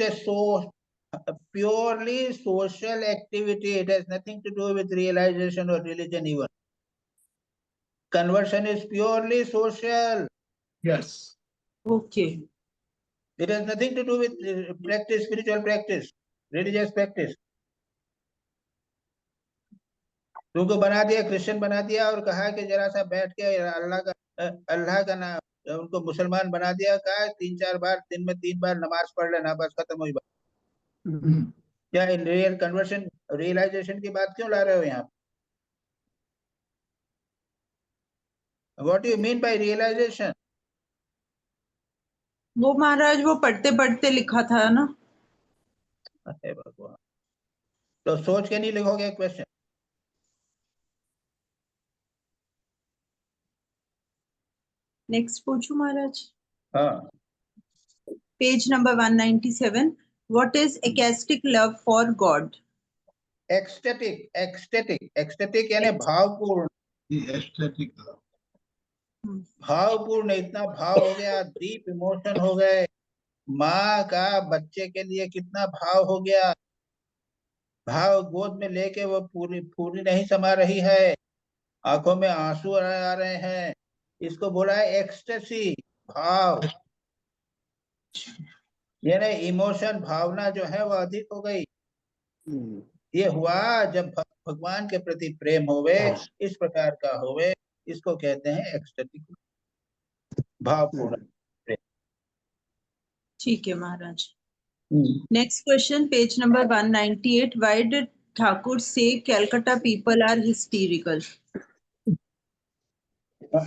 S1: a purely social activity. It has nothing to do with realization or religion even. Conversion is purely social.
S3: Yes.
S8: Okay.
S1: It has nothing to do with practice, spiritual practice, religious practice. तुमको बना दिया, Christian बना दिया और कहा कि जरा सा बैठ के अल्लाह का नाम, उनको मुसलमान बना दिया, कहा 3-4 बार दिन में 3 बार नमाज पढ़ लेना, बस खत्म हुई बात। क्या इन रियल कन्वर्शन, रियलाइजेशन की बात क्यों ला रहे हो यहाँ? What do you mean by realization?
S8: वो महाराज वो पढ़ते पढ़ते लिखा था ना।
S1: अरे भगवान, तो सोच के नहीं लिखोगे क्वेश्चन?
S8: नेक्स्ट पूछू महाराज।
S1: हाँ।
S8: Page number 197। What is ecstatic love for God?
S1: Ecstatic यानी भावपूर्ण।
S3: एस्थेटिक
S1: भावपूर्ण, इतना भाव हो गया, डीप इमोशन हो गए। माँ का बच्चे के लिए कितना भाव हो गया, भाव गोद में लेके वो पूरी नहीं समा रही है, आंखों में आंसू आ रहे हैं, इसको बोला है एक्सटेसी, भाव। यानी इमोशन, भावना जो है वो अधिक हो गई। ये हुआ जब भगवान के प्रति प्रेम होवे, इस प्रकार का होवे, इसको कहते हैं एक्सटेटिक, भावपूर्ण प्रेम।
S8: ठीक है महाराज। Next question, page number 198। Why did Thakur say Calcutta people are hysterical?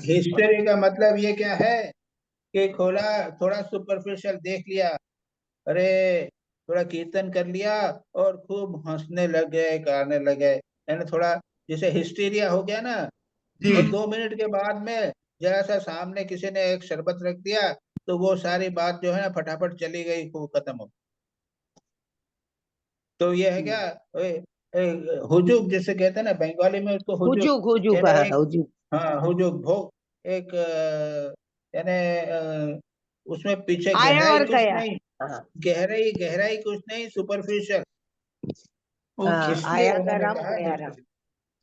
S1: हिस्टेरी का मतलब ये क्या है कि थोड़ा सुपरफिशियल देख लिया, अरे थोड़ा कीर्तन कर लिया और खूब हंसने लग गए, गाने लगे, यानी थोड़ा जैसे हिस्टीरिया हो गया ना। और 2 मिनट के बाद में जरा सा सामने किसी ने एक शरबत रख दिया तो वो सारी बात जो है ना फटाफट चली गई, खूब खत्म हो। तो ये है क्या, हुजूग जिसे कहते हैं ना बंगाली में, उसको हुजूग, हाँ हुजूग, भोग, एक यानी उसमें पीछे गहराई कुछ नहीं, गहराई कुछ नहीं, सुपरफिशियल।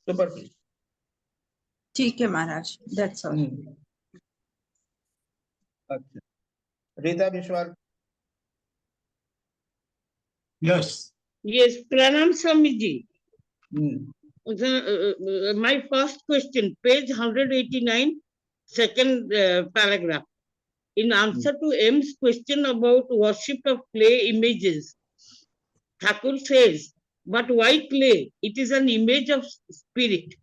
S1: सुपरफिशियल।
S8: ठीक है महाराज, दैट्स ऑल।
S1: अच्छा, Rita Vishwal.
S9: Yes, Pranam Swamiji. My first question, page 189, second paragraph. In answer to M's question about worship of clay images, Thakur says, but why clay? It is an image of spirit.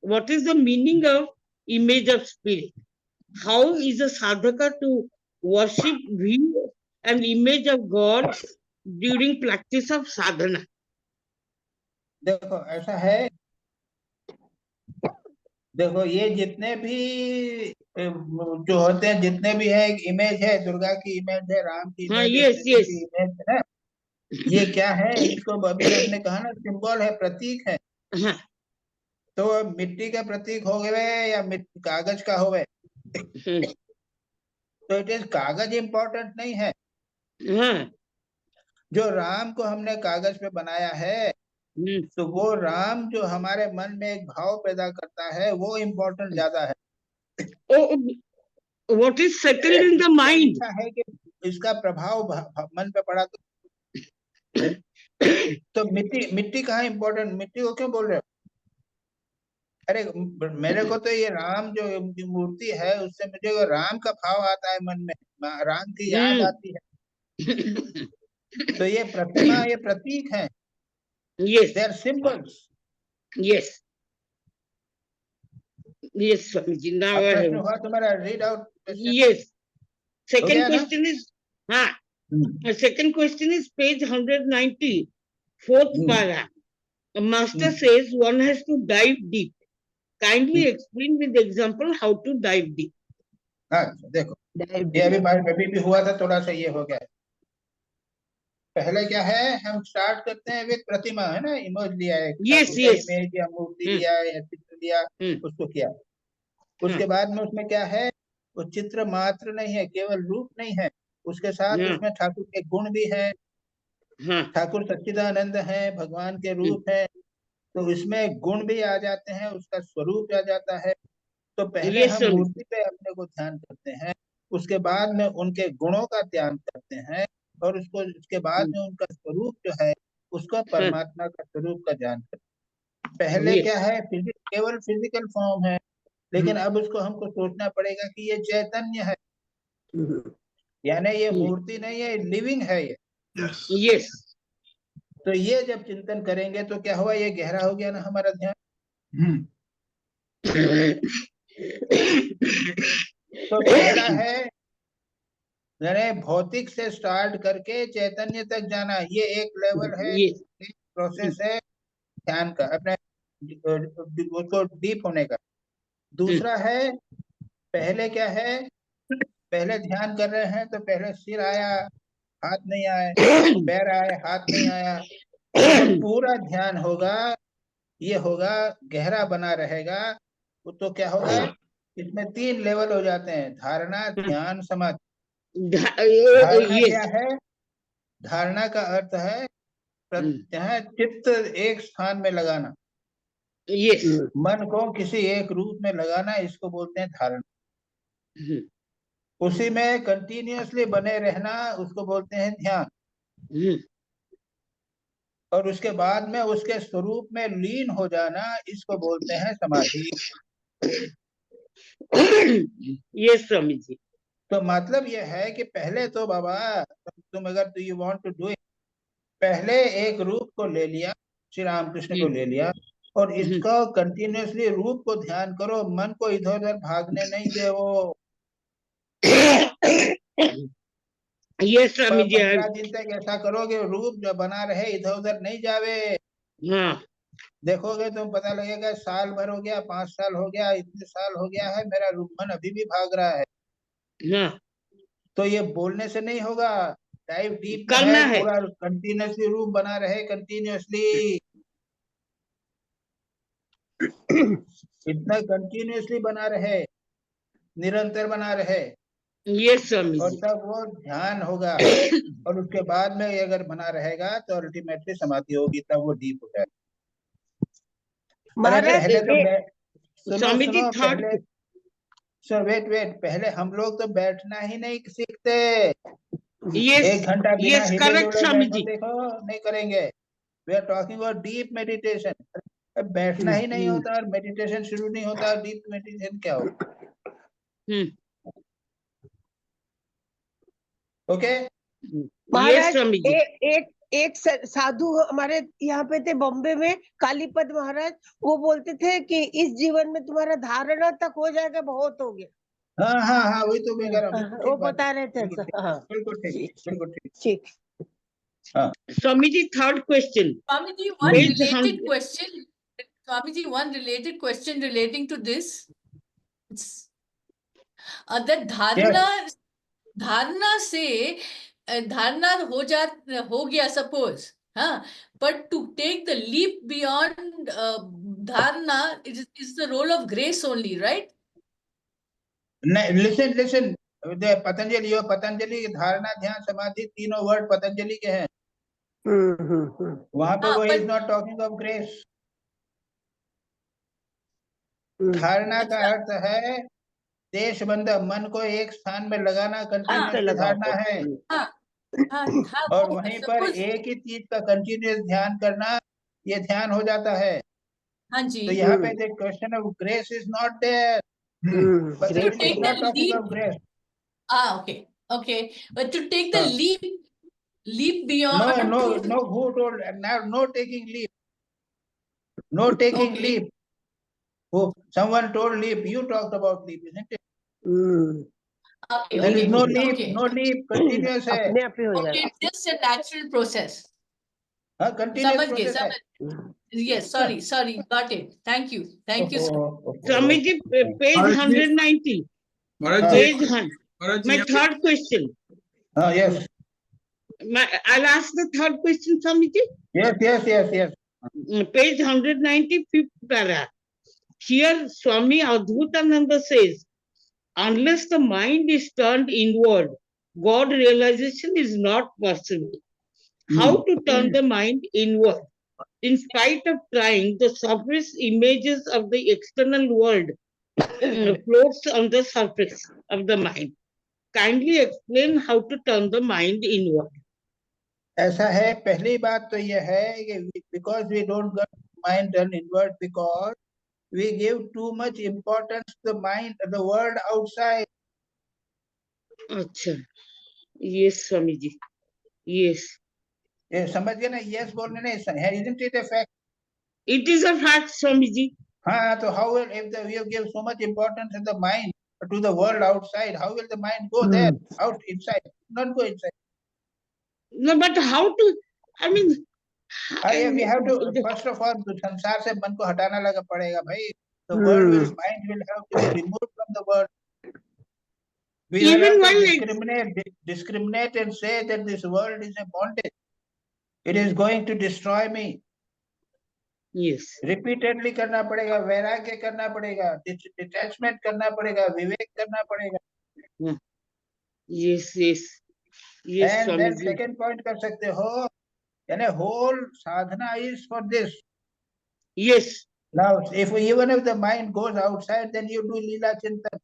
S9: What is the meaning of image of spirit? How is a sadhaka to worship, view an image of God during practice of sadhana?
S1: देखो ऐसा है, देखो ये जितने भी जो होते हैं, जितने भी है, एक इमेज है, दुर्गा की इमेज है, राम की इमेज है, की इमेज है ना, ये क्या है, इसको अभी आपने कहा ना सिंबल है, प्रतीक है। तो मिट्टी का प्रतीक हो गए या कागज का हो गए, तो इट इज कागज इम्पोर्टेंट नहीं है। जो राम को हमने कागज पे बनाया है, तो वो राम जो हमारे मन में एक भाव पैदा करता है, वो इम्पोर्टेंट ज्यादा है।
S9: What is settled in the mind?
S1: अच्छा है कि इसका प्रभाव मन पे पड़ा तो मिट्टी कहाँ इम्पोर्टेंट? मिट्टी को क्यों बोल रहे हो? अरे मेरे को तो ये राम जो मूर्ति है उससे मुझे राम का भाव आता है मन में, राम की याद आती है। तो ये प्रतिमा, ये प्रतीक है।
S9: Yes.
S1: They are symbols.
S9: Yes. Yes, Swamiji. Now I
S1: प्रश्न
S9: have.
S1: हुआ तुम्हारा? Read out.
S9: Yes. Second
S1: गया ना?
S9: question is, second question is page 190, fourth para. A master says one has to dive deep. Kindly explain with example how to dive deep.
S1: हाँ देखो, ये अभी भी हुआ था, थोड़ा सा ये हो गया। पहले क्या है, हम स्टार्ट करते हैं विद प्रतिमा, है ना, इमेज लिया है, इमेज या मूर्ति लिया या चित्र लिया, उसको किया। उसके बाद में उसमें क्या है, वो चित्र मात्र नहीं है, केवल रूप नहीं है, उसके साथ उसमें ठाकुर के गुण भी है। ठाकुर सच्चिदानंद है, भगवान के रूप है, तो इसमें गुण भी आ जाते हैं, उसका स्वरूप आ जाता है। तो पहले हम मूर्ति पे अपने को ध्यान करते हैं, उसके बाद में उनके गुणों का ध्यान करते हैं, और उसके बाद में उनका स्वरूप जो है उसका परमात्मा का स्वरूप का ध्यान करते हैं। पहले क्या है, केवल फिजिकल फॉर्म है, लेकिन अब उसको हमको सोचना पड़ेगा कि ये चैतन्य है, यानी ये मूर्ति नहीं है, लिविंग है ये।
S9: Yes.
S1: तो ये जब चिंतन करेंगे तो क्या हुआ, ये गहरा हो गया ना हमारा ध्यान। तो पहला है यानी भौतिक से स्टार्ट करके चैतन्य तक जाना, ये एक लेवल है, एक प्रोसेस है ध्यान का, अपने उसको डीप होने का। दूसरा है, पहले क्या है, पहले ध्यान कर रहे हैं तो पहले सिर आया, हाथ नहीं आए, पैर आए, हाथ नहीं आया। तो पूरा ध्यान होगा, ये होगा, गहरा बना रहेगा, तो क्या होगा, इसमें 3 लेवल हो जाते हैं, धारणा, ध्यान, समाधि। धारणा क्या है, धारणा का अर्थ है चित्त एक स्थान में लगाना, मन को किसी एक रूप में लगाना, इसको बोलते हैं धारणा। उसी में कंटिन्यूअसली बने रहना, उसको बोलते हैं ध्यान। और उसके बाद में उसके स्वरूप में लीन हो जाना, इसको बोलते हैं समाधि।
S9: ये स्वामी जी।
S1: तो मतलब ये है कि पहले तो बाबा तुम अगर you want to do it, पहले एक रूप को ले लिया, श्री रामकृष्ण को ले लिया, और इसका कंटिन्यूअसली रूप को ध्यान करो, मन को इधर उधर भागने नहीं दे। वो
S9: ये स्वामी जी
S1: 15 दिन तक ऐसा करोगे, रूप जो बना रहे, इधर उधर नहीं जावे। देखोगे तुम, पता लगेगा साल भर हो गया, 5 साल हो गया, इतने साल हो गया है, मेरा रूप मन अभी भी भाग रहा है। तो ये बोलने से नहीं होगा, डाइव डीप करना है, पूरा कंटिन्यूअसली रूप बना रहे, कंटिन्यूअसली इतना कंटिन्यूअसली बना रहे, निरंतर बना रहे,
S9: ये स्वामी
S1: और तब वो ध्यान होगा। और उसके बाद में अगर बना रहेगा तो अल्टीमेटली समाधि होगी, तब वो डीप हो जाएगा। स्वामी जी पहले वेट, पहले हम लोग तो बैठना ही नहीं सीखते। 1 घंटा बिना हिले डुले देखो नहीं करेंगे। We are talking about deep meditation. बैठना ही नहीं होता और मेडिटेशन शुरू नहीं होता, डीप मेडिटेशन क्या होगा? ओके
S7: महाराज, एक साधु हमारे यहाँ पे थे बॉम्बे में, कालीपद महाराज, वो बोलते थे कि इस जीवन में तुम्हारा धारणा तक हो जाएगा, बहुत हो गया।
S1: हाँ वही तो मैं कह रहा हूँ,
S7: वो बता रहे थे।
S1: बिल्कुल ठीक।
S7: ठीक।
S9: Swami ji, third question.
S4: Swami ji, one related question. Swami ji, one related question relating to this. That धारणा से धारणा हो गया सपोज, हाँ, but to take the leap beyond धारणा is the role of grace only, right?
S1: Listen, Patanjali धारणा, ध्यान, समाधि, तीनों वर्ड पतंजलि के हैं। वहां पे वो is not talking of grace. धारणा का अर्थ है देश बंधन, मन को एक स्थान में लगाना, कंटिन्यूसली धारणा है। और वहीं पर एक ही चीज का कंटिन्यूस ध्यान करना, ये ध्यान हो जाता है।
S4: हाँ जी।
S1: तो यहाँ पे the question of grace is not there, but it is not talking of grace.
S4: Okay, okay. But to take the leap beyond.
S1: No. Who told? Now, no taking leap. No taking leap. Who? Someone told leap. You talked about leap, isn't it?
S4: Okay,
S1: There is no leap.
S4: okay.
S1: No leap. Continuous है.
S4: Okay, it's just a natural process.
S1: Continuous process है.
S4: Yes, sorry, got it. Thank you, sir.
S9: Swamiji, page 190. Page 100. My third question.
S1: Yes.
S9: I'll ask the third question, Swamiji.
S1: Yes.
S9: Page 190, fifth para. Here, Swami Adhutananda says, unless the mind is turned inward, God realization is not possible. How to turn the mind inward? In spite of trying, the surface images of the external world floats on the surface of the mind. Kindly explain how to turn the mind inward.
S1: ऐसा है, पहली बात तो यह है कि because we don't get mind turned inward because we give too much importance to the mind, the world outside.
S9: अच्छा, yes, Swamiji, yes.
S1: ये समझ गए ना? Yes बोलने नहीं, isn't it a fact?
S9: It is a fact, Swamiji.
S1: हाँ, तो how will if you give so much importance in the mind to the world outside, how will the mind go there, out inside? Not go inside.
S9: No, but how to? I mean,
S1: we have to first of all संसार से मन को हटाना लगा पड़ेगा भाई. The world will, mind will have to be removed from the world. We
S9: even
S1: have
S9: while
S1: to discriminate and say that this world is a bondage. It is going to destroy me.
S9: Yes.
S1: Repeatedly करना पड़ेगा, वैराग्य करना पड़ेगा, detachment करना पड़ेगा, विवेक करना पड़ेगा.
S9: Yes.
S1: And then
S9: Swamiji.
S1: second point कर सकते हो, यानी whole sadhana is for this.
S9: Yes.
S1: Now, even if the mind goes outside, then you do लीला चिंतन,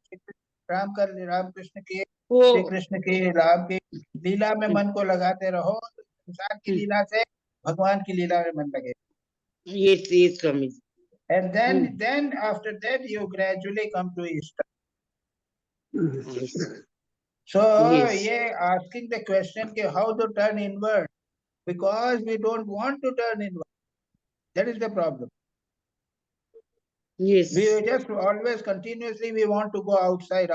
S1: राम कृष्ण की, श्री कृष्ण की, राम की लीला में मन को लगाते रहो. संसार की लीला से भगवान की लीला में मन लगे.
S9: Yes, Swamiji.
S1: And then after that you gradually come to Ishta. So yeah, asking the question how to turn inward, because we don't want to turn inward. That is the problem.
S9: Yes.
S1: We just always continuously we want to go outside.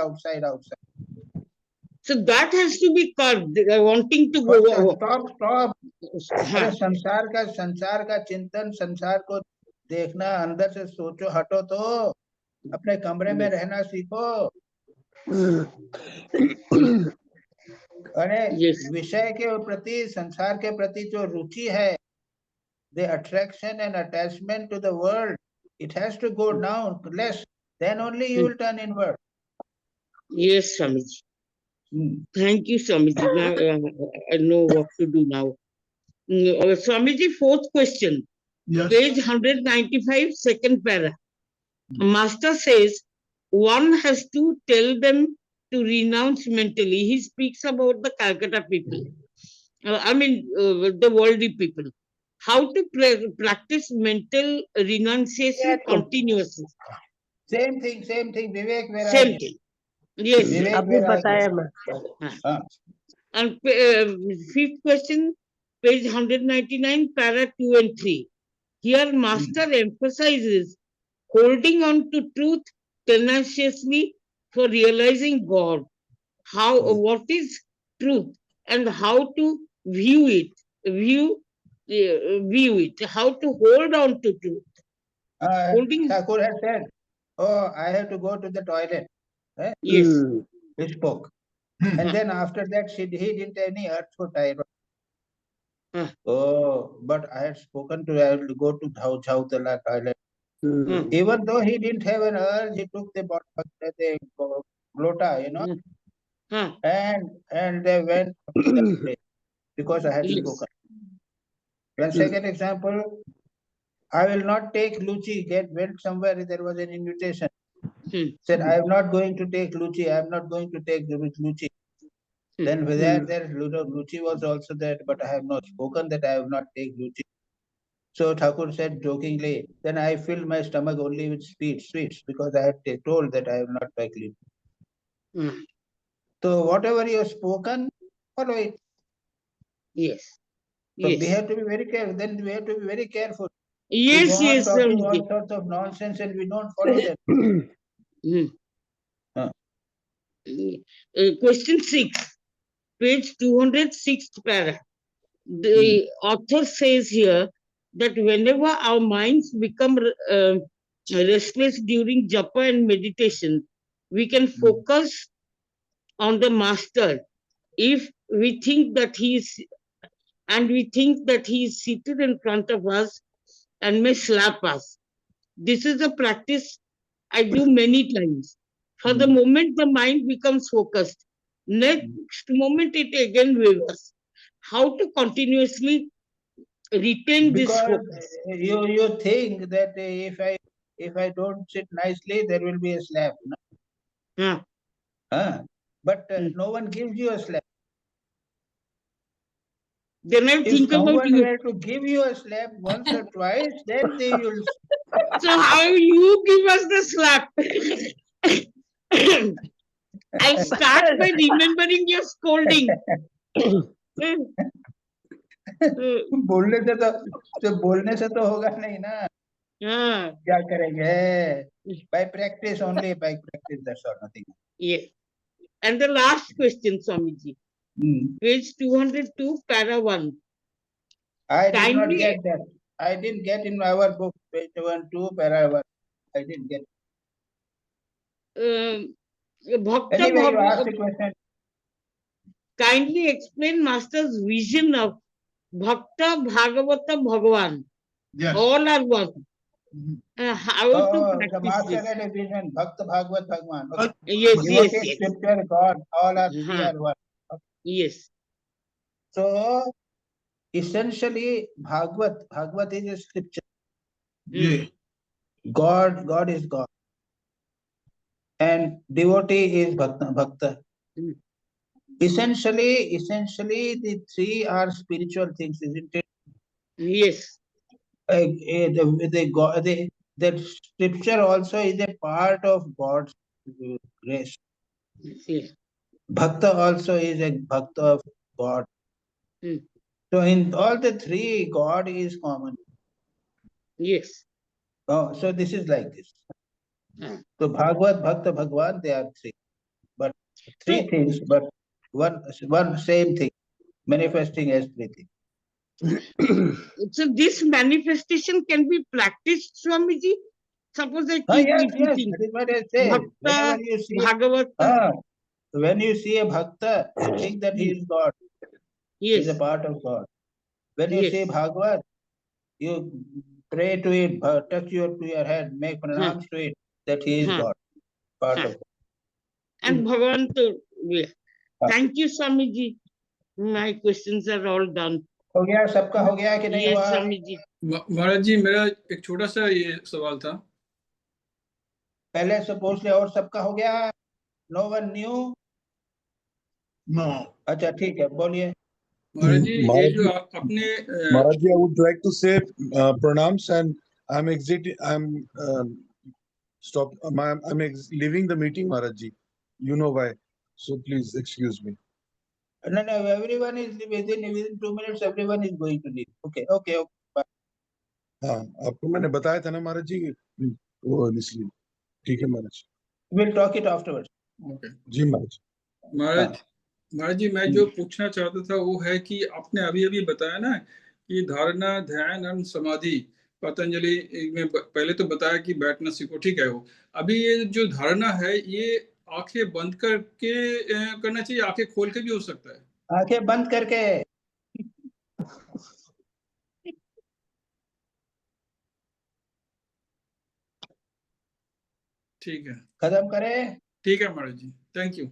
S9: So that has to be curbed. Wanting to go.
S1: Stop. अरे संसार का चिंतन, संसार को देखना, अंदर से सोचो, हटो तो अपने कमरे में रहना सीखो. अरे विषय के प्रति, संसार के प्रति जो रुचि है, the attraction and attachment to the world, it has to go down less, then only you will turn inward.
S9: Yes, Swamiji. Thank you, Swamiji. Now, I know what to do now. Swamiji, fourth question. Yes. Page 195, second para. Master says, one has to tell them to renounce mentally. He speaks about the Calcutta people. The worldly people. How to practice mental renunciation continuously.
S1: Same thing. Vivek Vairagya.
S9: Same thing. Yes.
S7: अभी बताया मैं.
S9: And fifth question, page 199, para 2 and 3. Here, Master emphasizes holding on to truth tenaciously for realizing God. What is truth and how to view it? View it. How to hold on to truth.
S1: Thakur has said, I have to go to the toilet.
S9: Yes.
S1: He spoke. And then after that, he didn't any urge for thyroid. But I had spoken to, I will go to Jhautala toilet. Even though he didn't have an urge, he took the glota, and they went to that place because I had spoken. One second example, I will not take Luchi, went somewhere, there was an invitation. Said, I am not going to take Luchi, I am not going to take Luchi. Then there Luchi was also there, but I have not spoken that I have not take Luchi. So Thakur said jokingly, then I filled my stomach only with sweets, because I had told that I have not take Luchi. So whatever you have spoken, follow it.
S9: Yes.
S1: So
S9: Yes.
S1: we have to be very careful. Then we have to be very careful.
S9: Yes,
S1: we go
S9: yes,
S1: on talking
S9: Swamiji.
S1: all sorts of nonsense and we don't follow them.
S9: Question 6, page 206 para. The author says here that whenever our minds become restless during japa and meditation, we can focus on the master. If we think that he is seated in front of us and may slap us. This is a practice I do many times. For the moment the mind becomes focused, next moment it again wavers. How to continuously retain this
S1: Because
S9: focus?
S1: you think that if I don't sit nicely, there will be a slap. No? But no one gives you a slap.
S9: Then I think about
S1: someone
S9: you.
S1: were to give you a slap once or twice, then they will.
S9: So how you give us the slap? I'll start by remembering your scolding.
S1: बोलने से तो होगा नहीं ना. क्या करेंगे? By practice only, by practice, that's all, nothing.
S9: Yes. And the last question, Swamiji. Page 202, para 1.
S1: I did not get that. I didn't get in our book, page 212, para 1. I didn't get. Anyway, you asked the question.
S9: Kindly explain Master's vision of Bhakta Bhagavata Bhagavan.
S3: Yes.
S9: All are one. How to practice
S1: the Master
S9: this?
S1: had a vision, Bhakta Bhagavat Bhagavan. Okay.
S9: Yes, yes,
S1: Devoted
S9: yes.
S1: Scripture, God, all are three are one. Okay.
S9: Yes.
S1: So, essentially, Bhagavat is a scripture.
S3: Yeah.
S1: God is God. And devotee is Bhakta. Essentially, the three are spiritual things, isn't it?
S9: Yes.
S1: The scripture also is a part of God's grace.
S9: Yes.
S1: Bhakta also is a Bhakta of God. So in all the three, God is common.
S9: Yes.
S1: Oh, so this is like this. So Bhagavad, Bhakta, Bhagwan, they are three. But three things, but one same thing, manifesting as three things.
S9: So this manifestation can be practiced, Swamiji? Suppose I keep repeating.
S1: That is what I say. Whenever you see
S9: Bhagavata.
S1: When you see a Bhakta, you think that he is God.
S9: Yes.
S1: He is a part of God. When you see Bhagavad, you pray to it, touch to your head, make pranams to it, that he is God, part of God.
S9: And Bhagavan to, thank you, Swamiji. My questions are all done.
S1: हो गया, सबका हो गया कि नहीं
S9: Yes,
S1: हुआ?
S9: Swamiji.
S5: महाराज जी, मेरा एक छोटा सा ये सवाल था.
S1: पहले से पूछ ले, और सबका हो गया? No one new?
S3: No.
S1: अच्छा ठीक है, बोलिए.
S5: महाराज जी, ये जो अपने
S10: Maharaj ji, I would like to say pranams, and I'm exiting. I'm leaving the meeting, Maharaj ji. You know why? So please excuse me.
S1: No, everyone is within 2 minutes. Everyone is going to leave. Okay. Bye.
S10: हाँ, आपको मैंने बताया था ना महाराज जी, वो इसलिए. ठीक है महाराज.
S1: We'll talk it afterwards.
S5: Okay.
S10: जी महाराज.
S5: महाराज जी, मैं जो पूछना चाहता था वो है कि आपने अभी बताया ना कि धारणा, ध्यान और समाधि, पतंजलि में पहले तो बताया कि बैठना सीखो, ठीक है. वो अभी ये जो धारणा है, ये आंखें बंद करके करना चाहिए, आंखें खोल के भी हो सकता है?
S1: आंखें बंद करके.
S5: ठीक है,
S1: खत्म करें.
S5: ठीक है महाराज जी, थैंक यू.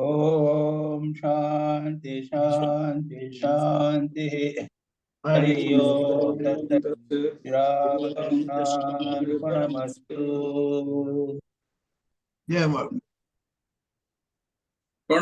S1: ओम शांति शांति शांति. हरि ओम तत्सत्। श्रीरामकृष्णार्पणमस्तु।
S3: जय बाबा।